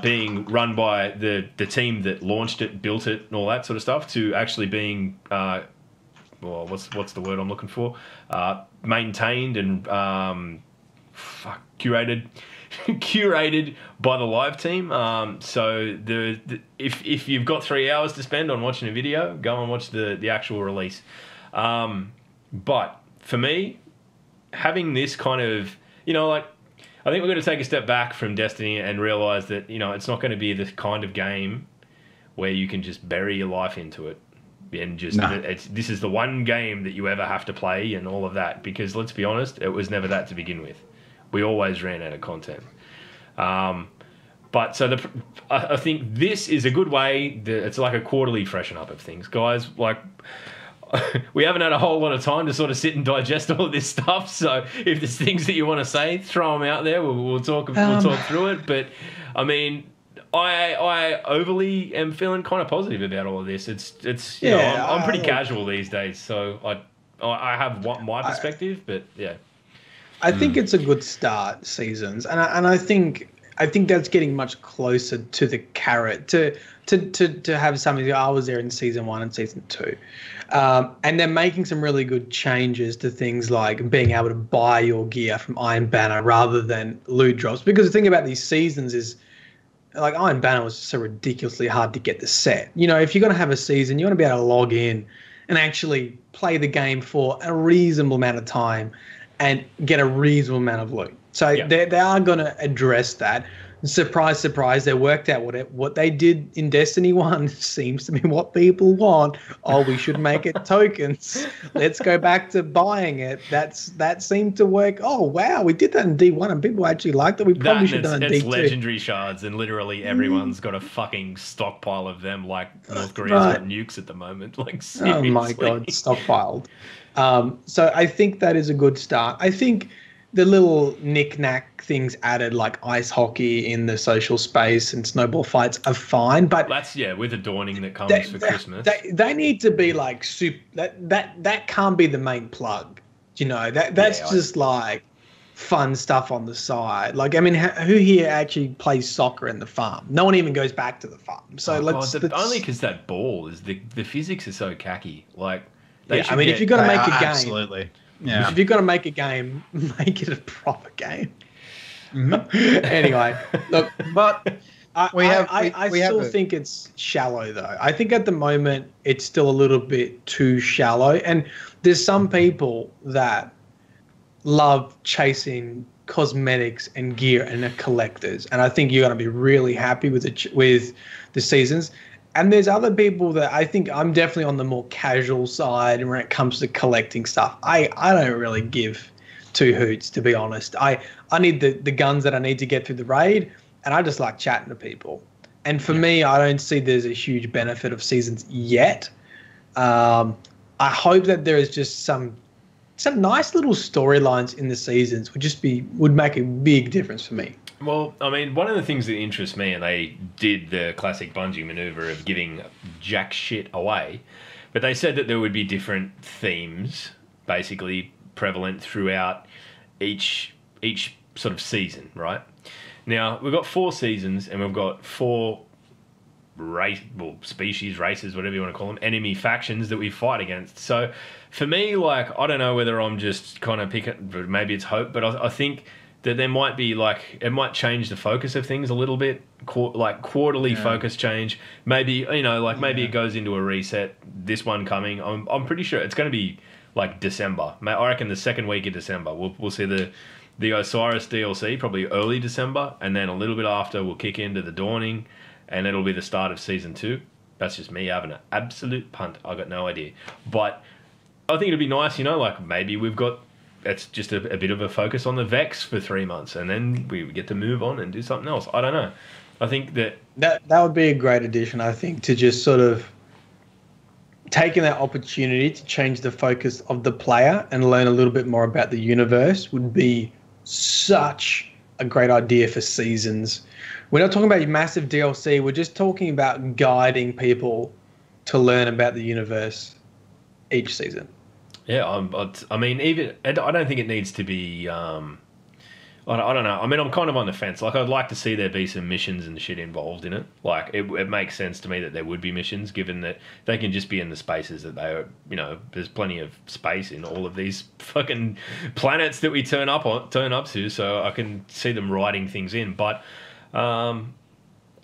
A: being run by the team that launched it, built it, and all that sort of stuff, to actually being, what's the word I'm looking for? Maintained and curated by the live team. So if you've got 3 hours to spend on watching a video, go and watch the actual release. But for me, having this kind of, I think we're going to take a step back from Destiny and realise that, it's not going to be the kind of game where you can just bury your life into it. And this is the one game that you ever have to play and all of that. Because let's be honest, it was never that to begin with. We always ran out of content. But so I think this is a good way. It's like a quarterly freshen up of things. Guys, we haven't had a whole lot of time to sort of sit and digest all of this stuff. So if there's things that you want to say, throw them out there. We'll talk through it. But I mean, I overly am feeling kind of positive about all of this. It's I'm pretty casual these days. So I have my perspective, but yeah.
B: I think it's a good start, Seasons, and I think I think that's getting much closer to the carrot to have something. I was there in season 1 and season 2, and they're making some really good changes to things like being able to buy your gear from Iron Banner rather than loot drops. Because the thing about these seasons is, like, Iron Banner was so ridiculously hard to get the set. You know, if you're going to have a season, you want to be able to log in and actually play the game for a reasonable amount of time and get a reasonable amount of loot. So they are going to address that. Surprise, surprise, they worked out what they did in Destiny 1 seems to be what people want. Oh, we should make it tokens. Let's go back to buying it. That seemed to work. Oh, wow, we did that in D1 and people actually liked it. We probably should have done it in D2.
A: It's legendary shards, and literally everyone's got a fucking stockpile of them, like North Korea's got nukes at the moment. Like, seriously.
B: Oh my God, stockpiled. So I think that is a good start. I think the little knick-knack things added, like ice hockey in the social space and snowball fights, are fine. But
A: that's with the dawning that comes for Christmas.
B: They need to be like super. That can't be the main plug. You know, that's just like fun stuff on the side. Like, I mean, who here actually plays soccer in the farm? No one even goes back to the farm. So
A: only because that ball is the physics are so cacky. Like,
B: I mean, if you're gonna make a game,
C: absolutely. Yeah.
B: If you're going to make a game, make it a proper game. Anyway, look, but I still think it's shallow, though. I think at the moment it's still a little bit too shallow. And there's some people that love chasing cosmetics and gear and are collectors. And I think you're going to be really happy with the seasons. And there's other people that I think I'm definitely on the more casual side when it comes to collecting stuff. I don't really give two hoots, to be honest. I need the guns that I need to get through the raid, and I just like chatting to people. And for me, I don't see there's a huge benefit of seasons yet. I hope that there is just some nice little storylines in the seasons would make a big difference for me.
A: Well, I mean, one of the things that interests me, and they did the classic Bungie maneuver of giving jack shit away, but they said that there would be different themes, basically prevalent throughout each sort of season, right? Now, we've got 4 seasons, and we've got 4 species, races, whatever you want to call them, enemy factions that we fight against. So, for me, like, I don't know whether I'm just kind of picking, maybe it's hope, but I think that there might be, like, it might change the focus of things a little bit, like quarterly focus change. Maybe, you know, like maybe it goes into a reset. This one coming, I'm pretty sure it's going to be like December. I reckon the second week of December we'll see the Osiris DLC, probably early December, and then a little bit after we'll kick into the Dawning, and it'll be the start of season 2. That's just me having an absolute punt. I got no idea, but I think it'd be nice, you know, like maybe we've got. It's just a bit of a focus on the Vex for 3 months, and then we get to move on and do something else. I don't know. I think that
B: would be a great addition, I think, to just sort of taking that opportunity to change the focus of the player and learn a little bit more about the universe would be such a great idea for seasons. We're not talking about massive DLC. We're just talking about guiding people to learn about the universe each season.
A: Yeah, I mean, even I don't think it needs to be. I don't know. I mean, I'm kind of on the fence. Like, I'd like to see there be some missions and shit involved in it. Like, it makes sense to me that there would be missions, given that they can just be in the spaces that they are. You know, there's plenty of space in all of these fucking planets that we turn up to. So I can see them writing things in. But I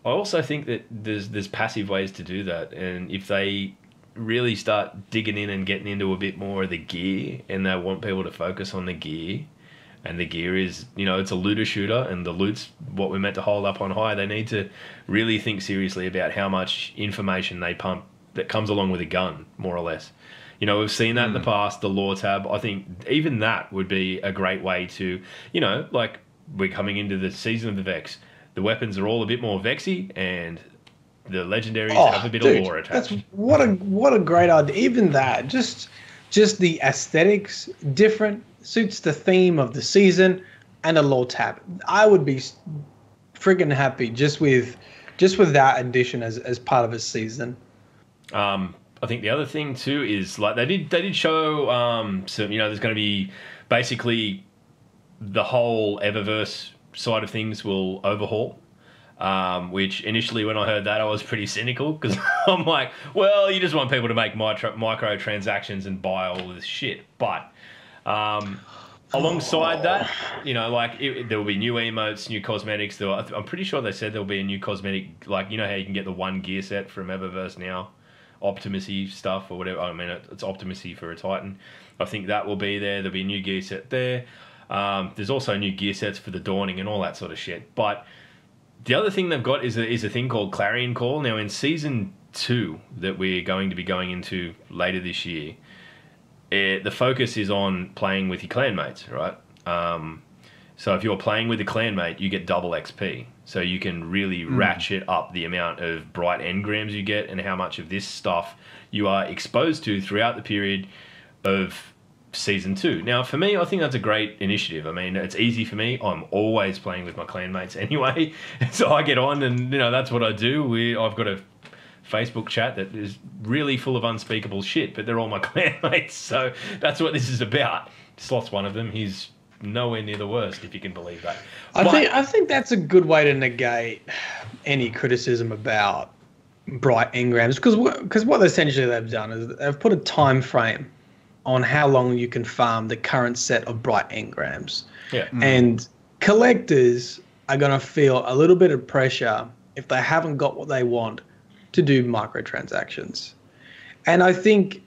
A: also think that there's passive ways to do that, and if they really start digging in and getting into a bit more of the gear, and they want people to focus on the gear, and the gear is, you know, it's a looter shooter, and the loot's what we're meant to hold up on high. They need to really think seriously about how much information they pump that comes along with a gun, more or less. You know, we've seen that in the past, the lore tab. I think even that would be a great way to, you know, like, we're coming into the season of the Vex. The weapons are all a bit more Vexy, and the legendaries have a bit of lore attached.
B: That's what a great idea. Even that, just the aesthetics, different, suits the theme of the season, and a lore tab. I would be friggin' happy just with that addition as part of a season.
A: I think the other thing too is, like, they did show some, you know, there's going to be basically the whole Eververse side of things will overhaul. Which initially, when I heard that, I was pretty cynical because I'm like, well, you just want people to make microtransactions and buy all this shit. But alongside that, like there will be new emotes, new cosmetics. I'm pretty sure they said there'll be a new cosmetic, like how you can get the one gear set from Eververse now, Optimus-y stuff or whatever. I mean, it's Optimus-y for a Titan. I think that will be there. There'll be a new gear set there. There's also new gear sets for the Dawning and all that sort of shit. But the other thing they've got is a thing called Clarion Call. Now, in Season 2 that we're going to be going into later this year, the focus is on playing with your clanmates, right? So if you're playing with a clanmate, you get double XP. So you can really ratchet up the amount of bright engrams you get and how much of this stuff you are exposed to throughout the period of Season 2. Now, for me, I think that's a great initiative. I mean, it's easy for me. I'm always playing with my clanmates anyway. So I get on and, that's what I do. I've got a Facebook chat that is really full of unspeakable shit, but they're all my clanmates. So that's what this is about. Slot's one of them. He's nowhere near the worst, if you can believe that.
B: I think that's a good way to negate any criticism about bright engrams, because what essentially they've done is they've put a time frame on how long you can farm the current set of bright engrams.
A: Yeah.
B: And collectors are going to feel a little bit of pressure if they haven't got what they want to do microtransactions. And I think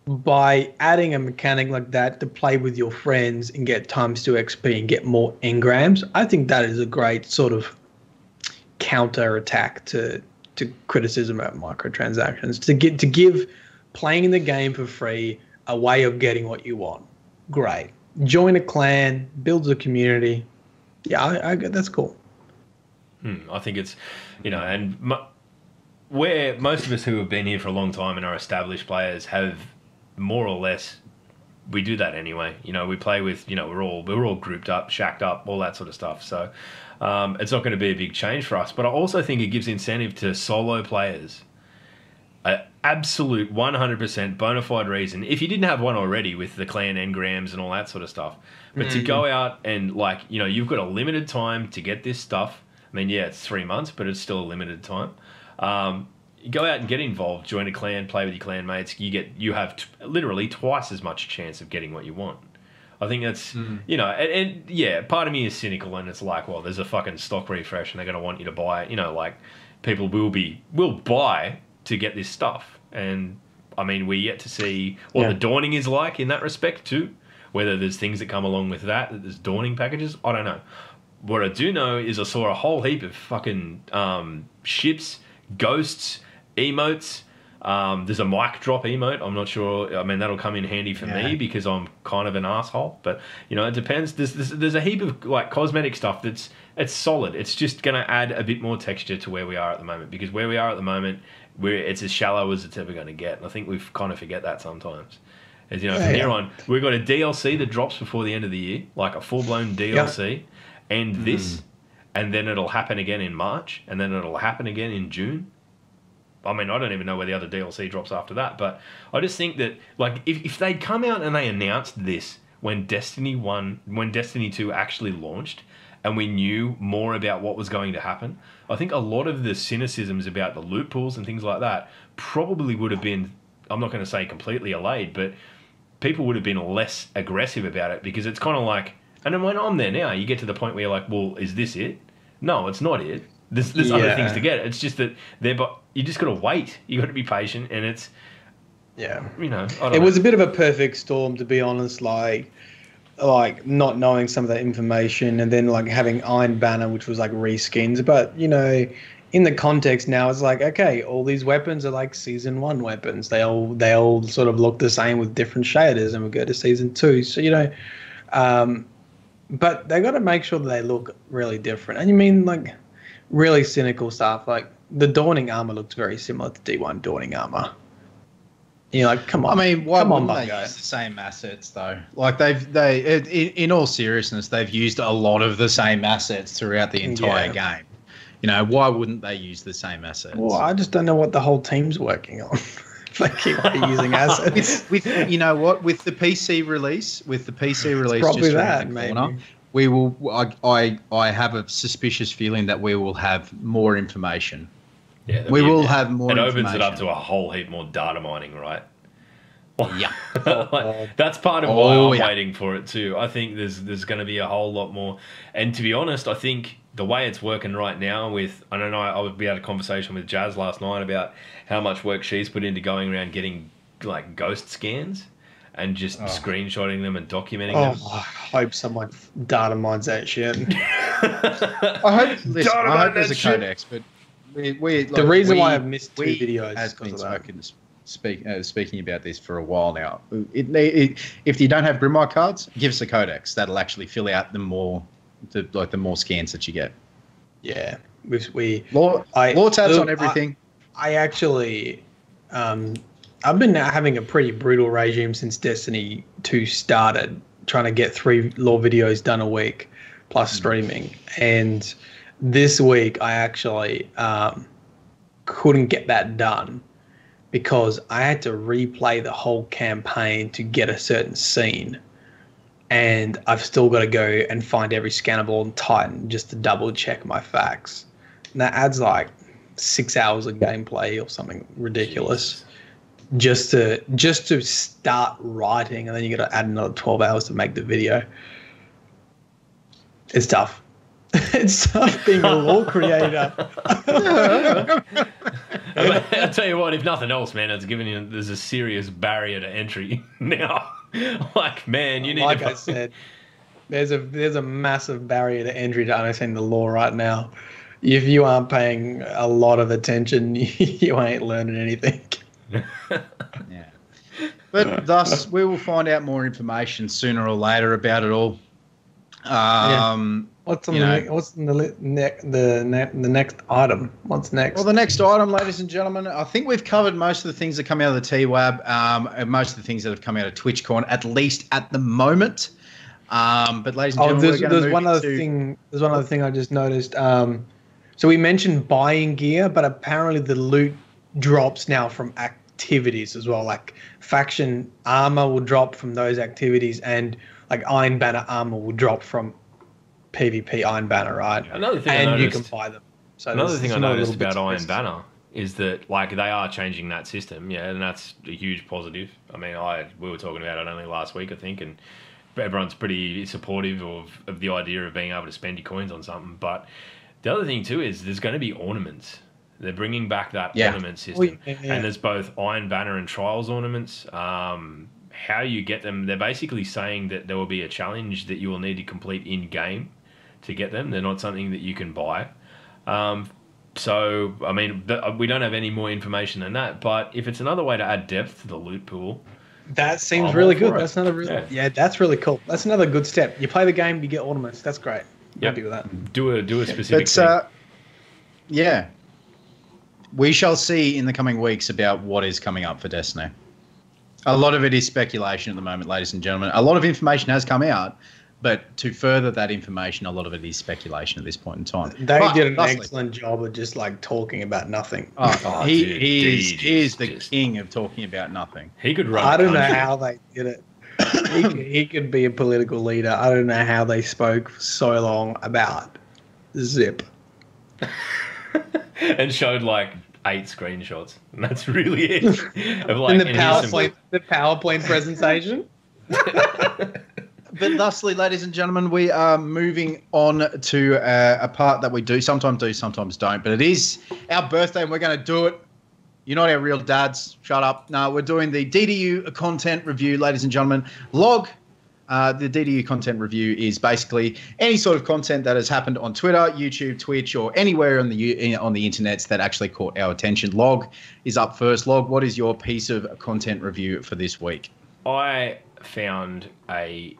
B: by adding a mechanic like that to play with your friends and get ×2 XP and get more engrams, I think that is a great sort of counter attack to criticism about microtransactions, to give playing the game for free a way of getting what you want. Great. Join a clan, builds a community. Yeah, that's cool.
A: I think it's, and where most of us who have been here for a long time and are established players have more or less, we do that anyway. We play with, we're all grouped up, shacked up, all that sort of stuff. So it's not going to be a big change for us. But I also think it gives incentive to solo players. An absolute 100% bona fide reason, if you didn't have one already with the clan engrams and all that sort of stuff, but to go out and, you've got a limited time to get this stuff. I mean, yeah, it's 3 months, but it's still a limited time. You go out and get involved, join a clan, play with your clanmates. You have literally twice as much chance of getting what you want. I think that's, and yeah, part of me is cynical and it's like, well, there's a fucking stock refresh and they're going to want you to buy it. People will buy to get this stuff. And I mean, we're yet to see what the Dawning is like in that respect too. Whether there's things that come along with that there's Dawning packages, I don't know. What I do know is I saw a whole heap of fucking ships, ghosts, emotes. There's a mic drop emote. I'm not sure. I mean, that'll come in handy for me because I'm kind of an asshole. But it depends. There's a heap of cosmetic stuff it's solid. It's just going to add a bit more texture to where we are at the moment, because where we are at the moment, it's as shallow as it's ever going to get. And I think we kind of forget that sometimes. As from here on, we've got a DLC that drops before the end of the year, like a full-blown DLC, and this, and then it'll happen again in March, and then it'll happen again in June. I mean, I don't even know where the other DLC drops after that, but I just think that, if they'd come out and they announced this when Destiny 2 actually launched, and we knew more about what was going to happen, I think a lot of the cynicisms about the loot pools and things like that probably would have been, I'm not going to say completely allayed, but people would have been less aggressive about it, because it's kind of like, and then when I'm there now, you get to the point where you're like, well, is this it? No, it's not it. There's other things to get. It's just that you just got to wait. You got to be patient, and it's, I don't know.
B: It was a bit of a perfect storm, to be honest, like not knowing some of that information, and then having Iron Banner, which was reskins. But in the context now, it's like, okay, all these weapons are like Season 1 weapons. They all sort of look the same with different shaders, and we go to Season 2. So but they got to make sure that they look really different. And you mean really cynical stuff, like the Dawning armor looks very similar to D1 Dawning armor. Come on.
C: I mean, why
B: come on,
C: wouldn't they use the same assets though? In all seriousness, they've used a lot of the same assets throughout the entire game. Why wouldn't they use the same assets?
B: Well, I just don't know what the whole team's working on. They keep using assets.
C: With the PC release,
B: probably
C: just
B: that,
C: around the
B: maybe.
C: corner, we will. I have a suspicious feeling that we will have more information.
A: Yeah,
C: we will have more.
A: It
C: information.
A: opens it up to a whole heap more data mining, right?
C: Yeah,
A: like, that's part of why I'm waiting for it too. I think there's going to be a whole lot more. And to be honest, I think the way it's working right now with, I don't know, we had a conversation with Jazz last night about how much work she's put into going around getting like ghost scans and just screenshotting them and documenting them.
B: I hope someone data mines that shit.
C: I hope there's a codex, but
B: the reason why I've missed 2 videos
C: has been speaking about this for a while now. If you don't have Grimoire cards, give us a codex. That'll actually fill out the more scans that you get.
B: Yeah,
C: law tabs on everything.
B: I actually, I've been having a pretty brutal regime since Destiny 2 started, trying to get 3 law videos done a week plus streaming. And this week I actually couldn't get that done because I had to replay the whole campaign to get a certain scene. And I've still got to go and find every scannable on Titan just to double check my facts. And that adds like 6 hours of gameplay or something ridiculous. Jesus. Just to start writing, and then you got to add another 12 hours to make the video. It's tough. It's tough being a law creator.
A: I'll tell you what, if nothing else, man, it's giving you, there's a serious barrier to entry now. Like, man, you need
B: like I said, there's a massive barrier to entry to understanding the law right now. If you aren't paying a lot of attention, you ain't learning anything.
C: Yeah. But thus, we will find out more information sooner or later about it all.
B: What's the next item? What's next?
C: Well, the next item, ladies and gentlemen, I think we've covered most of the things that come out of the TWAB, and most of the things that have come out of TwitchCon, at least at the moment. But ladies and gentlemen,
B: there's one other thing I just noticed. So we mentioned buying gear, but apparently the loot drops now from activities as well. Like faction armor will drop from those activities, and like Iron Banner armor will drop from PvP Iron Banner, right?
A: Another thing
B: and you can buy them. So
A: another thing I noticed about Iron Banner is that like they are changing that system, yeah, and that's a huge positive. I mean, we were talking about it only last week, I think, and everyone's pretty supportive of the idea of being able to spend your coins on something. But the other thing too is there's going to be ornaments. They're bringing back that ornament system, and there's both Iron Banner and Trials ornaments. How you get them, they're basically saying that there will be a challenge that you will need to complete in-game to get them. They're not something that you can buy. So, I mean, we don't have any more information than that, but if it's another way to add depth to the loot pool...
B: That seems really good. That's that's really cool. That's another good step. You play the game, you get ornaments. That's great. Happy with that.
A: Do a specific thing.
C: Yeah. We shall see in the coming weeks about what is coming up for Destiny. A lot of it is speculation at the moment, ladies and gentlemen. A lot of information has come out, but to further that information, a lot of it is speculation at this point in time.
B: They did an excellent job of just like talking about nothing.
C: He is the king of talking about nothing.
A: He could run.
B: I don't know how they did it. He could be a political leader. I don't know how they spoke for so long about Zip.
A: And showed like 8 screenshots, and that's really it. Of like
B: in the PowerPoint presentation.
C: But thusly, ladies and gentlemen, we are moving on to a part that we sometimes don't. But it is our birthday, and we're going to do it. You're not our real dads. Shut up. No, we're doing the DDU content review, ladies and gentlemen. Log. The DDU content review is basically any sort of content that has happened on Twitter, YouTube, Twitch, or anywhere on the internets that actually caught our attention. Log is up first. Log, what is your piece of content review for this week?
A: I found a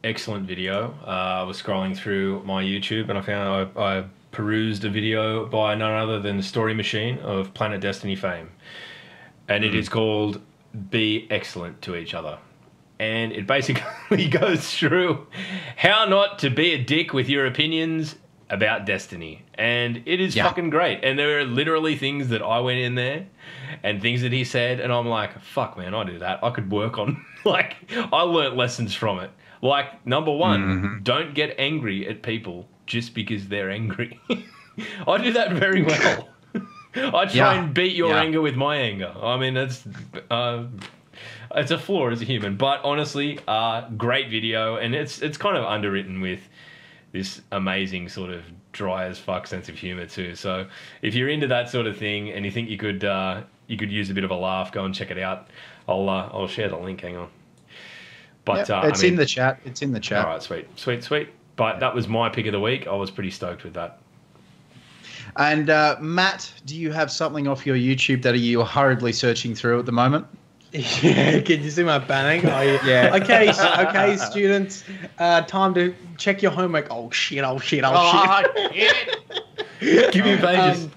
A: excellent video. I was scrolling through my YouTube and I found I perused a video by none other than the Story Machine of Planet Destiny fame, and it is called "Be Excellent to Each Other." And it basically goes through how not to be a dick with your opinions about Destiny. And it is fucking great. And there are literally things that I went in there and things that he said, and I'm like, fuck, man, I do that. I could work on, like, I learnt lessons from it. Like, number one, don't get angry at people just because they're angry. I do that very well. I try and beat your anger with my anger. I mean, it's a flaw as a human. But honestly, great video, and it's kind of underwritten with this amazing sort of dry as fuck sense of humor too. So if you're into that sort of thing and you think you could use a bit of a laugh, go and check it out. I'll share the link. Hang on. But
C: it's in the chat. It's in the chat.
A: All right, sweet. But that was my pick of the week. I was pretty stoked with that.
C: And Matt, do you have something off your YouTube that you're hurriedly searching through at the moment?
B: Yeah, can you see my banning?
C: Yeah.
B: Okay, students. Time to check your homework. Oh shit!
A: Give me pages.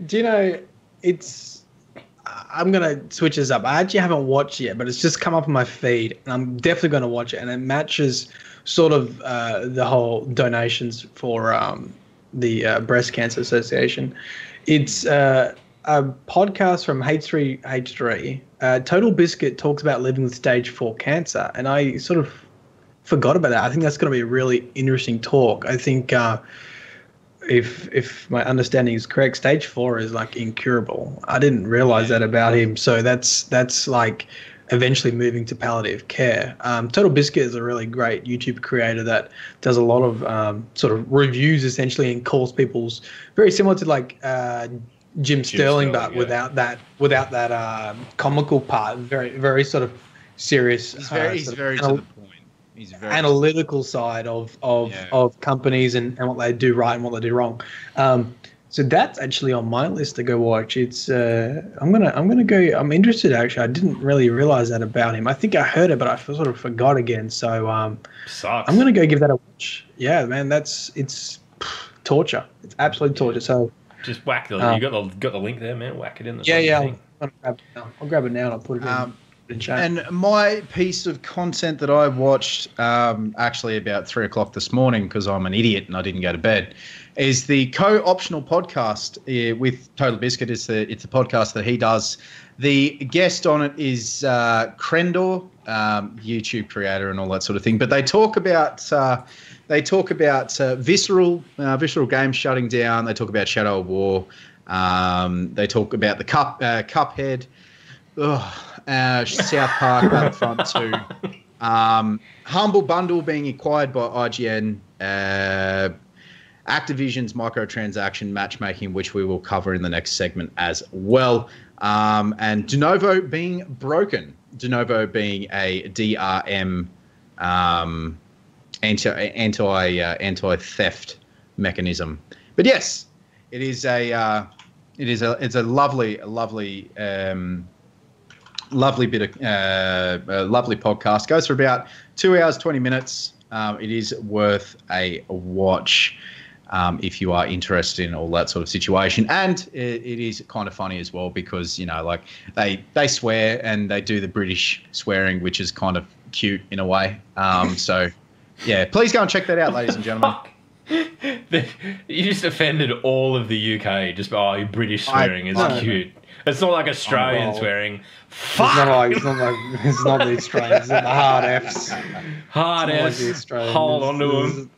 B: Do you know, I'm going to switch this up. I actually haven't watched it yet, but it's just come up on my feed, and I'm definitely going to watch it. And it matches sort of the whole donations for the Breast Cancer Association. It's a podcast from H3H3. Total Biscuit talks about living with stage 4 cancer, and I sort of forgot about that. I think that's going to be a really interesting talk. I think if my understanding is correct, stage 4 is like incurable. I didn't realize that about him. So that's like eventually moving to palliative care. Total Biscuit is a really great YouTube creator that does a lot of sort of reviews essentially, and calls people's very similar to like Jim Sterling, but without that comical part. Very sort of serious.
C: He's very to the point. He's very
B: analytical side of companies and what they do right and what they do wrong. So that's actually on my list to go watch. It's I'm gonna go. I'm interested actually. I didn't really realize that about him. I think I heard it, but I sort of forgot again. So
A: sucks.
B: I'm gonna go give that a watch. Yeah, man, it's torture. It's absolute torture. So
A: just whack the. You got the link there, man. Whack it in.
B: I'll grab it now and I'll put it in.
C: And my piece of content that I watched actually about 3 o'clock this morning, because I'm an idiot and I didn't go to bed, is the co-optional podcast with Total Biscuit. It's a podcast that he does. The guest on it is Krendor, YouTube creator and all that sort of thing. But they talk about visceral games shutting down. They talk about Shadow of War. They talk about the Cuphead. South Park, Battlefront 2, Humble Bundle being acquired by IGN, Activision's microtransaction matchmaking, which we will cover in the next segment as well, and Denuvo being broken. Denuvo being a DRM anti-theft mechanism. But yes, it's a lovely bit of lovely podcast. Goes for about 2 hours 20 minutes. It is worth a watch if you are interested in all that sort of situation, and it is kind of funny as well because like they swear and they do the British swearing, which is kind of cute in a way. So yeah, please go and check that out, ladies and gentlemen.
A: You just offended all of the UK. Just British swearing is cute. It's not like Australian swearing. Fuck!
B: It's not the Australians. It's the hard Fs.
A: Hard Fs. Hold on to them.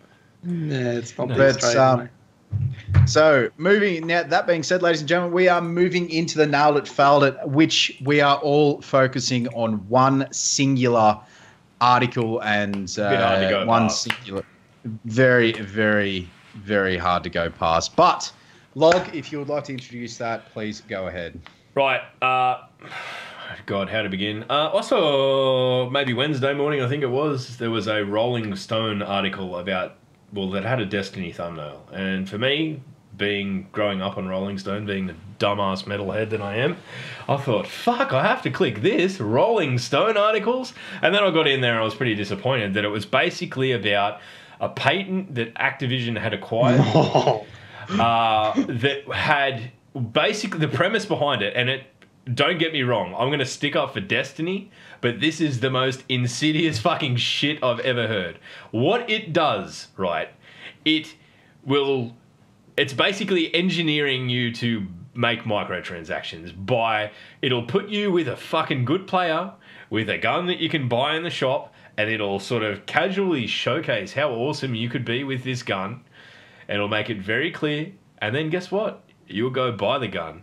B: Yeah, it's not the Australian.
C: So moving now. That being said, ladies and gentlemen, we are moving into the Nailed It, Failed It, which we are all focusing on one singular article and one singular. Very, very, very hard to go past. But Log, if you would like to introduce that, please go ahead.
A: Right. God, how to begin? Also, maybe Wednesday morning, I think it was, there was a Rolling Stone article about, that had a Destiny thumbnail. And for me, growing up on Rolling Stone, being the dumbass metalhead that I am, I thought, fuck, I have to click this, Rolling Stone articles? And then I got in there and I was pretty disappointed that it was basically about a patent that Activision had acquired. That had basically the premise behind it, and don't get me wrong, I'm going to stick up for Destiny, but this is the most insidious fucking shit I've ever heard. What it does, right, it's basically engineering you to make microtransactions it'll put you with a fucking good player with a gun that you can buy in the shop, and it'll sort of casually showcase how awesome you could be with this gun, and it'll make it very clear. And then guess what? You'll go buy the gun,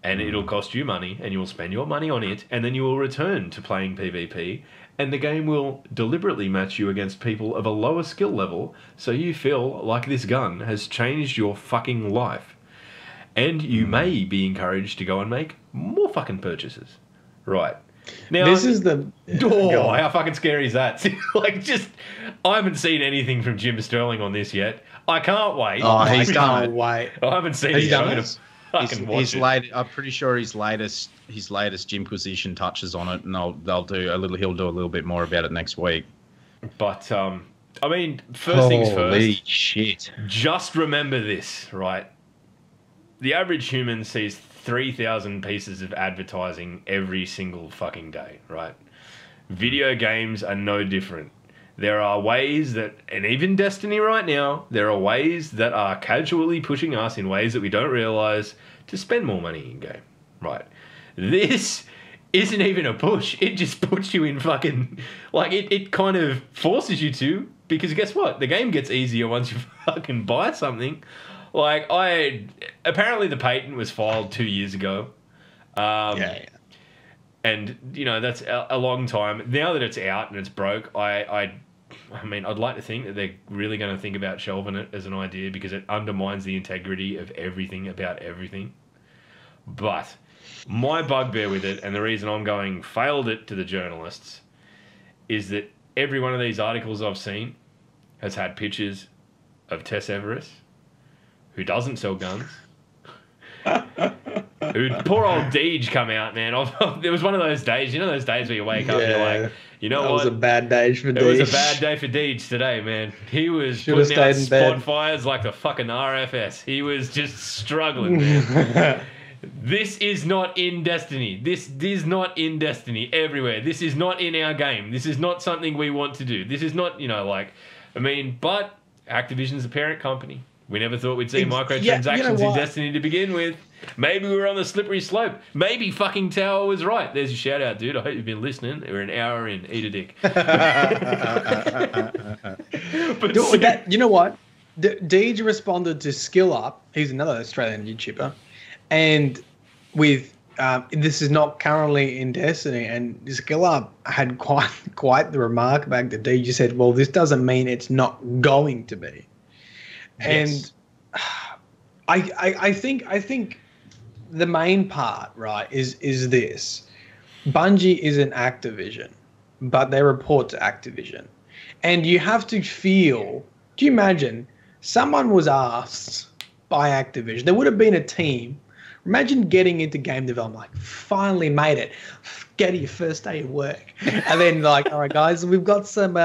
A: and it'll cost you money, and you'll spend your money on it, and then you will return to playing PvP, and the game will deliberately match you against people of a lower skill level, so you feel like this gun has changed your fucking life. And you may be encouraged to go and make more fucking purchases. Right. Now,
B: This is the...
A: Oh, how fucking scary is that? Like, just... I haven't seen anything from Jim Sterling on this yet. I can't wait.
C: Oh, he's done it.
B: Wait.
A: I haven't seen
B: He's
A: it yet.
B: done
A: I'm
B: it?
A: gonna fucking watch it.
C: I'm pretty sure his latest Jimquisition touches on it, and he'll do a little bit more about it next week.
A: But I mean, first things
C: Holy
A: first.
C: shit!
A: Just remember this, right? The average human sees 3,000 pieces of advertising every single fucking day, right? Video games are no different. There are ways that, and even Destiny right now, there are ways that are casually pushing us in ways that we don't realize to spend more money in game, right? This isn't even a push. It just puts you in fucking, like, it kind of forces you to, because guess what? The game gets easier once you fucking buy something. Like, apparently the patent was filed 2 years ago.
B: Yeah.
A: And, you know, that's a long time. Now that it's out and it's broke, I mean, I'd like to think that they're really going to think about shelving it as an idea, because it undermines the integrity of everything about everything. But my bugbear with it, and the reason I'm going failed it to the journalists, is that every one of these articles I've seen has had pictures of Tess Everest, who doesn't sell guns. Poor old Deej come out, man. There was one of those days, you know, those days where you wake up and you're like, you know what?
B: That was a bad day for Deej.
A: It was a bad day for Deej today, man. He was
B: Should've
A: putting out
B: stayed in bed.
A: spot fires like the fucking RFS. He was just struggling, man. This is not in Destiny. This is not in Destiny everywhere. This is not in our game. This is not something we want to do. This is not, you know, like, I mean, but Activision's a parent company. We never thought we'd see microtransactions in Destiny to begin with. Maybe we were on the slippery slope. Maybe fucking Tower was right. There's your shout out, dude. I hope you've been listening. We're an hour in. Eat a dick. But
B: you know what? Deej responded to Skill Up. He's another Australian YouTuber. And with this is not currently in Destiny, and Skill Up had quite the remark back to Deej. You said, well, this doesn't mean it's not going to be.
C: Yes.
B: And I think the main part, right, is this. Bungie isn't Activision, but they report to Activision. And you have to feel, do you imagine someone was asked by Activision, there would have been a team, imagine getting into game development, like, finally made it, get your first day of work. And then like, all right, guys, we've got some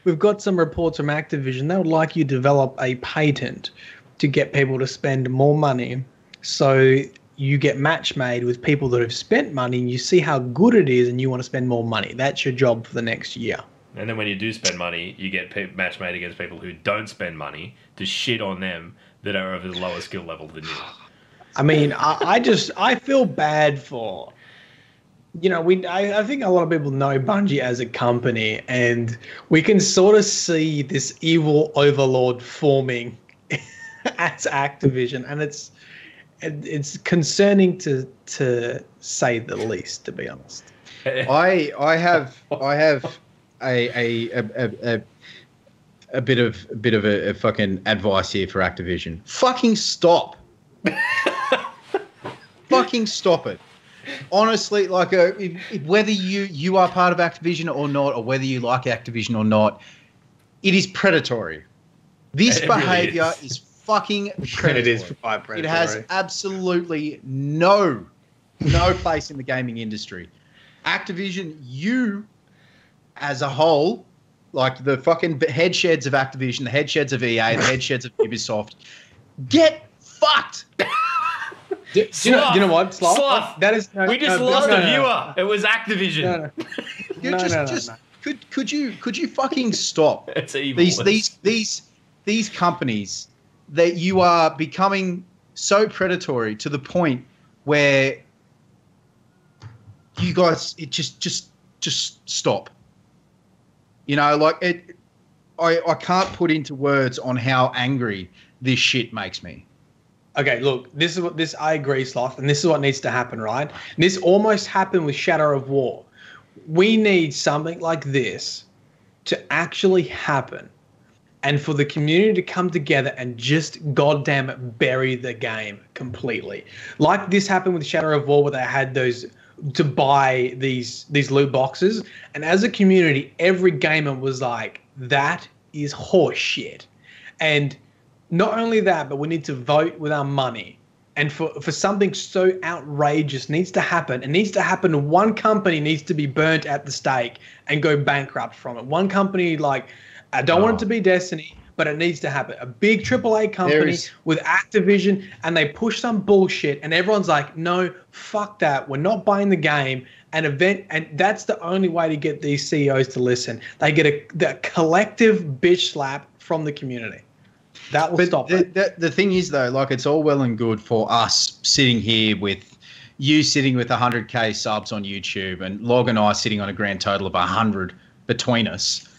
B: reports from Activision. They would like you to develop a patent to get people to spend more money. So you get match made with people that have spent money, and you see how good it is, and you want to spend more money. That's your job for the next year.
A: And then when you do spend money, you get match made against people who don't spend money to shit on them that are of a lower skill level than you.
B: I mean, I feel bad for, you know, I think a lot of people know Bungie as a company, and we can sort of see this evil overlord forming as Activision, and it's concerning to say the least, to be honest.
C: I have a bit of a fucking advice here for Activision. Fucking stop. Fucking stop it. Honestly, like, whether you are part of Activision or not, or whether you like Activision or not, it is predatory. This behavior
A: really
C: is fucking predatory.
B: It is quite predatory.
C: It has absolutely no place in the gaming industry. Activision, you as a whole, like the fucking head sheds of Activision, the head sheds of EA, the head sheds of Ubisoft, get fucked.
B: Do you know what?
A: Sloth.
B: That is
A: we just lost a viewer. It was Activision.
C: Could you fucking stop?
A: It's evil.
C: These companies, that you are becoming so predatory to the point where you guys, it just stop. You know, like it. I can't put into words on how angry this shit makes me.
B: Okay, look, this I agree, Sloth, and this is what needs to happen, right? And this almost happened with Shadow of War. We need something like this to actually happen, and for the community to come together and just goddamn it, bury the game completely. Like this happened with Shadow of War, where they had those to buy these loot boxes, and as a community, every gamer was like, "That is horse shit," and not only that, but we need to vote with our money. And for something so outrageous needs to happen, it needs to happen. One company needs to be burnt at the stake and go bankrupt from it. One company, like, I don't want it to be Destiny, but it needs to happen. A big AAA company with Activision, and they push some bullshit, and everyone's like, no, fuck that. We're not buying the game. And that's the only way to get these CEOs to listen. They get the collective bitch slap from the community. That will stop it.
C: The thing is, though, like, it's all well and good for us sitting here with you sitting with 100K subs on YouTube and Log and I sitting on a grand total of 100 between us,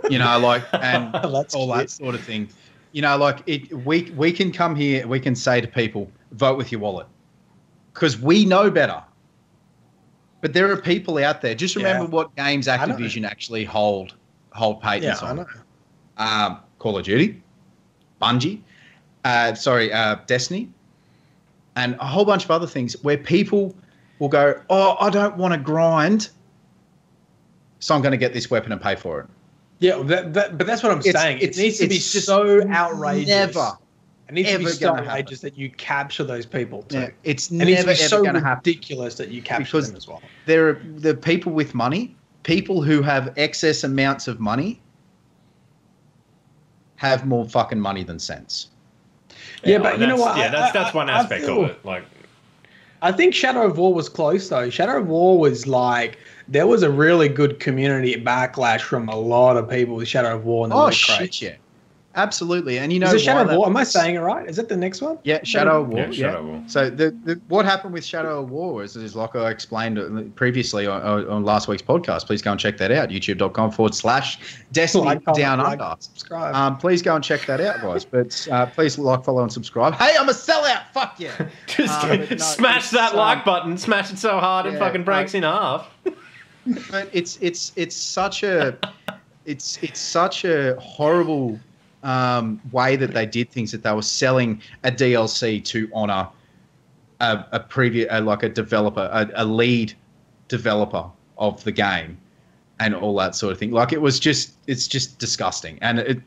C: you know, like, and all that sort of thing. You know, like, we can come here, we can say to people, vote with your wallet, because we know better. But there are people out there. Just remember what games Activision actually hold patents on. I know. Call of Duty, Bungie, Destiny, and a whole bunch of other things where people will go, oh, I don't want to grind, so I'm going to get this weapon and pay for it.
B: Yeah, but that's what I'm saying. It needs to be so outrageous. It needs to be so outrageous that you capture those people too. Yeah,
C: it's never ever going to happen.
B: Ridiculous that you capture them as well.
C: There are people with money, people who have excess amounts of money, have more fucking money than sense.
B: Yeah, but you know what?
A: Yeah, that's one aspect of it. Like,
B: I think Shadow of War was close though. Shadow of War was like, there was a really good community backlash from a lot of people with Shadow of War.
C: Oh shit, yeah. Absolutely. And you know,
B: is it Shadow of War? Am I saying it right? Is that the next one?
C: Yeah, Shadow of War.
A: Yeah, Shadow of War.
C: So what happened with Shadow of War is like I explained previously on last week's podcast. Please go and check that out. YouTube.com/Destiny Down Under.
B: Subscribe.
C: Please go and check that out, guys. But please like, follow, and subscribe. Hey, I'm a sellout. Fuck yeah.
A: Just smash that like button. Smash it so hard it fucking breaks in half.
C: But it's such a horrible way that they did things, that they were selling a DLC to honor a developer, a lead developer of the game, and all that sort of thing. Like, it's just disgusting, and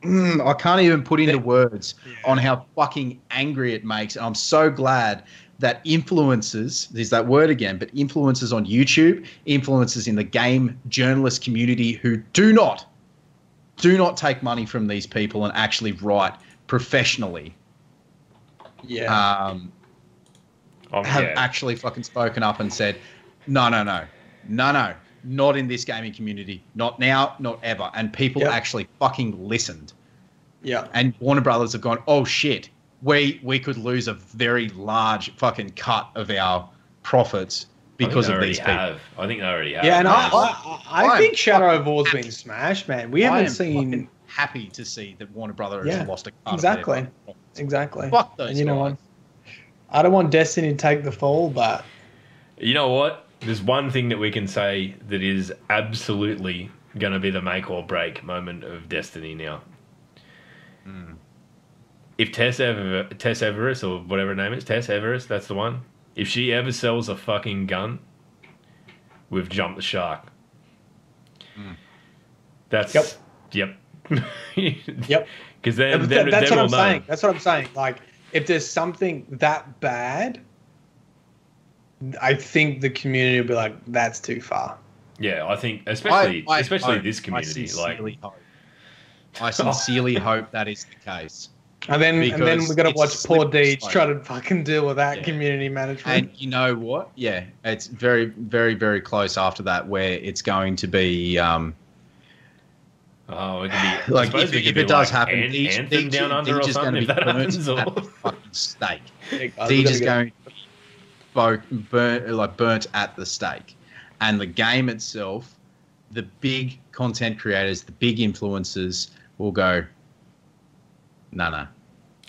C: I can't even put into words on how fucking angry it makes. And I'm so glad that influencers, there's that word again, but influencers on YouTube, influencers in the game journalist community who do not take money from these people and actually write professionally.
B: Yeah.
C: Have actually fucking spoken up and said, no, not in this gaming community, not now, not ever. And people actually fucking listened.
B: Yeah.
C: And Warner Brothers have gone, oh shit, we could lose a very large fucking cut of our profits because of these people.
A: I think they already have.
B: Yeah, and I think Shadow of War's been smashed, man. We haven't seen.
C: Happy to see that Warner Brothers has lost a cut.
B: Exactly.
C: Fuck those.
B: And you know what? I don't want Destiny to take the fall, but
A: you know what? There's one thing that we can say that is absolutely going to be the make or break moment of Destiny now. If Tess Everest, or whatever her name is, Tess Everest, that's the one. If she ever sells a fucking gun, we've jumped the shark. That's yep. Because then
B: that's what I'm saying. That's what I'm saying. Like, if there's something that bad, I think the community will be like, "That's too far."
A: Yeah, I think especially this community.
C: I sincerely hope that is the case.
B: And then we got to watch poor Deeds try to fucking deal with that community management.
C: And you know what? Yeah, it's very, very, very close after that, where it's going to be.
A: It could be
C: like if it does happen,
A: Anthem Down Under or something. If that happens,
C: at the fucking stake. Deeds is going to be burnt at the stake, and the game itself the big content creators, the big influencers will go, no.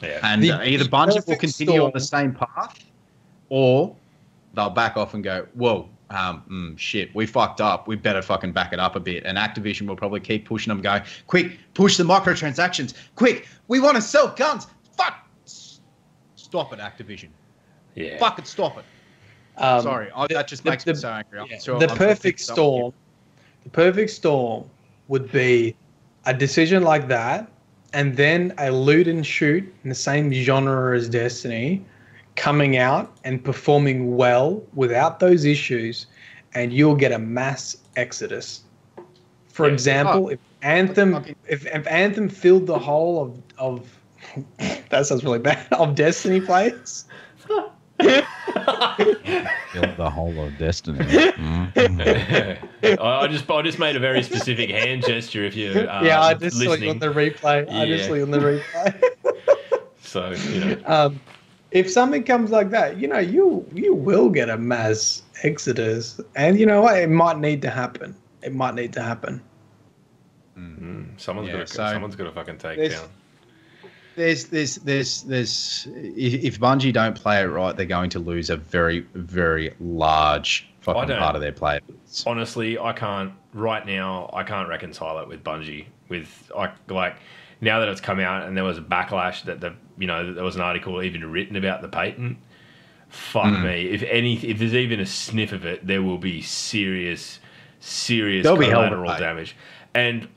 A: Yeah.
C: And either Bungie will continue on the
B: storm.
C: same path, or they'll back off and go, whoa, shit, we fucked up. We better fucking back it up a bit. And Activision will probably keep pushing them, going, quick, push the microtransactions. Quick, we want to sell guns. Fuck. Stop it, Activision.
A: Yeah.
C: Fucking stop it. Sorry, that just makes me so angry.
B: The perfect storm would be a decision like that, and then a loot and shoot in the same genre as Destiny coming out and performing well without those issues, and you'll get a mass exodus. For example, if Anthem filled the whole of that sounds really bad, of Destiny players.
C: Filled the whole of Destiny.
A: I just made a very specific hand gesture. If you
B: I just
A: listening.
B: saw you on the replay. I just saw you on the replay.
A: So
B: if something comes like that, you will get a mass exodus, and you know what? It might need to happen.
A: Someone's got to fucking take down.
C: There's if Bungie don't play it right, they're going to lose a very, very large fucking part of their player base.
A: Honestly, I can't reconcile it with Bungie. Now that it's come out and there was a backlash that there was an article even written about the patent. Fuck me. If there's even a sniff of it, there will be serious collateral damage. And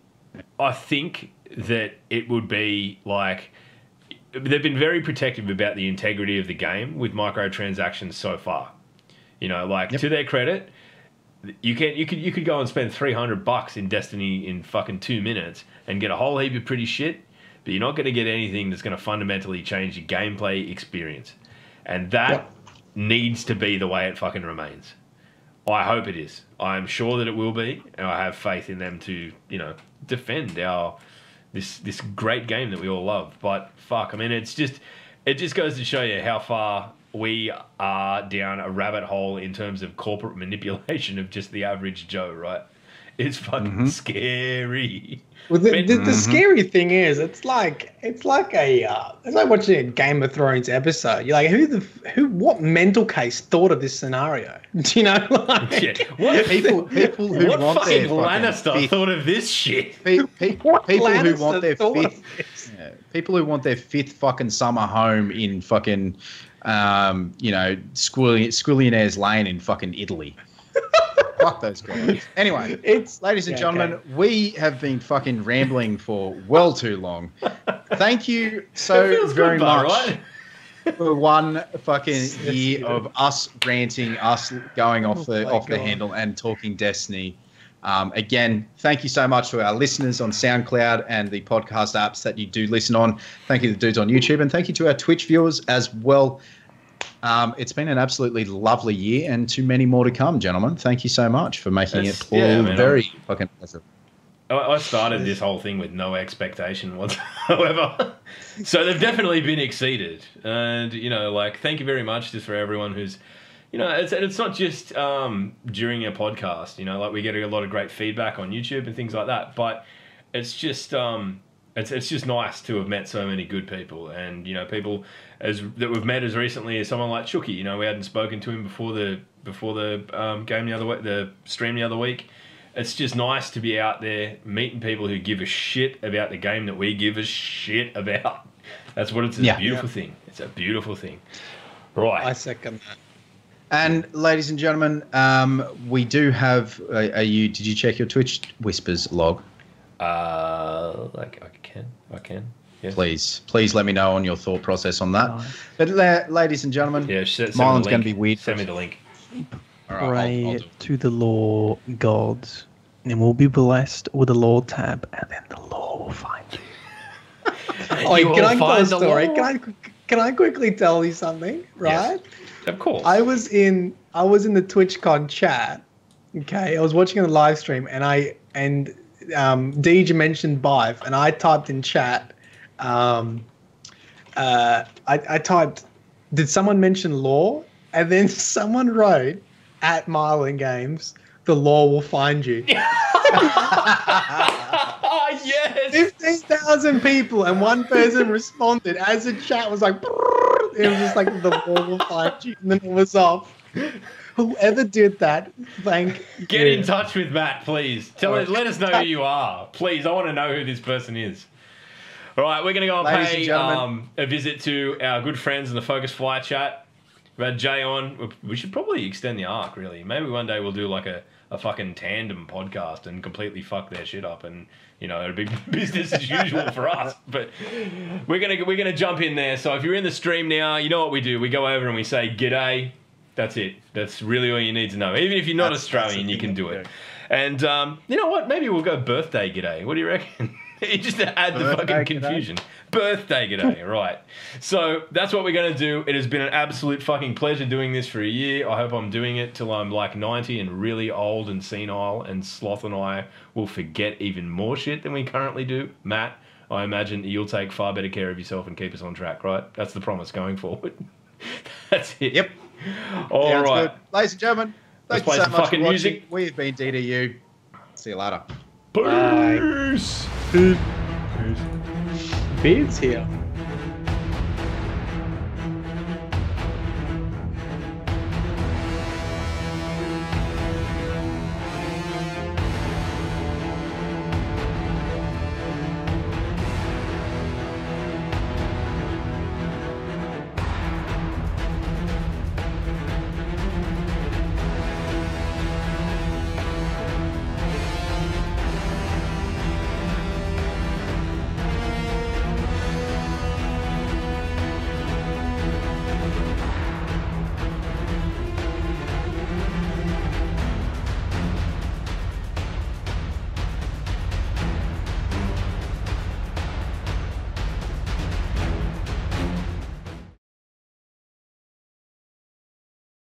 A: I think that it would be like, they've been very protective about the integrity of the game with microtransactions so far. To their credit, you could go and spend $300 in Destiny in fucking 2 minutes and get a whole heap of pretty shit, but you're not going to get anything that's going to fundamentally change your gameplay experience. And that needs to be the way it fucking remains. I hope it is. I'm sure that it will be, and I have faith in them to, defend this great game that we all love. But fuck, I mean, it just goes to show you how far we are down a rabbit hole in terms of corporate manipulation of just the average Joe, right? It's fucking scary.
B: Well, the scary thing is, it's like watching a Game of Thrones episode. You're like, what mental case thought of this scenario? Do you know?
C: What people who
A: what
C: want
A: fucking
C: their
A: Lannister thought of this shit?
C: People who want their people who want their fifth fucking summer home in fucking, Squillionaire's Lane in fucking Italy. Fuck those guys. Anyway, ladies and gentlemen, we have been fucking rambling for well too long. Thank you so very much
A: right?
C: for one fucking year of us ranting, us going off the handle and talking Destiny. Again, thank you so much to our listeners on SoundCloud and the podcast apps that you do listen on. Thank you to the dudes on YouTube, and thank you to our Twitch viewers as well. It's been an absolutely lovely year, and too many more to come, gentlemen. Thank you so much for making it very fucking pleasant.
A: I started this whole thing with no expectation whatsoever. So they've definitely been exceeded. And, thank you very much just for everyone who's, it's not just during a podcast, we get a lot of great feedback on YouTube and things like that. But it's just it's just nice to have met so many good people, and people that we've met as recently as someone like Chucky. We hadn't spoken to him before the game the stream the other week. It's just nice to be out there meeting people who give a shit about the game that we give a shit about. That's what it's a beautiful thing. It's a beautiful thing. Right.
B: I second that.
C: And ladies and gentlemen, we do have. Did you check your Twitch Whispers log?
A: I can. Yes.
C: Please let me know on your thought process on that. Nice. But ladies and gentlemen, Mylan's going to be weird.
A: Send me the link.
C: All right,
D: Pray to the Lord gods, and we'll be blessed with the Lord tab, and then the Lord will find you.
B: Can I tell a story? Can I quickly tell you something? Right?
A: Yes. Of course.
B: I was in the TwitchCon chat. Okay, I was watching a live stream, and Deej mentioned Bive, and I typed in chat. I typed, did someone mention law? And then someone wrote, at Marlin Games, the law will find you.
A: Oh, yes.
B: 15,000 people, and one person responded as the chat was like, "Brrr." It was just like the wall of 5G, and then it was off. Whoever did that, thank
A: Get
B: you.
A: in touch with Matt, please. Let us know who you are. Please, I want to know who this person is. All right, we're going to go and
C: Ladies and
A: pay
C: gentlemen.
A: a visit to our good friends in the Focus Fly chat. We've had Jay on. We should probably extend the arc, really. Maybe one day we'll do like a fucking tandem podcast and completely fuck their shit up, and it'll be business as usual for us. But we're gonna jump in there. So if you're in the stream now, you know what we do. We go over and we say g'day. That's it. That's really all you need to know. Even if you're not Australian, you can do it. And you know what? Maybe we'll go birthday g'day. What do you reckon? Just to add the fucking confusion. Birthday g'day, right. So that's what we're going to do. It has been an absolute fucking pleasure doing this for a year. I hope I'm doing it till I'm like 90 and really old and senile, and Sloth and I will forget even more shit than we currently do. Matt, I imagine you'll take far better care of yourself and keep us on track, right? That's the promise going forward. That's it.
C: Yep.
A: All right.
C: Good. Ladies and gentlemen, thank
A: Let's
C: you
A: play
C: so
A: some
C: much for
A: fucking
C: watching.
A: music.
C: We have been DDU. See you later.
A: Peace.
B: Beard's here.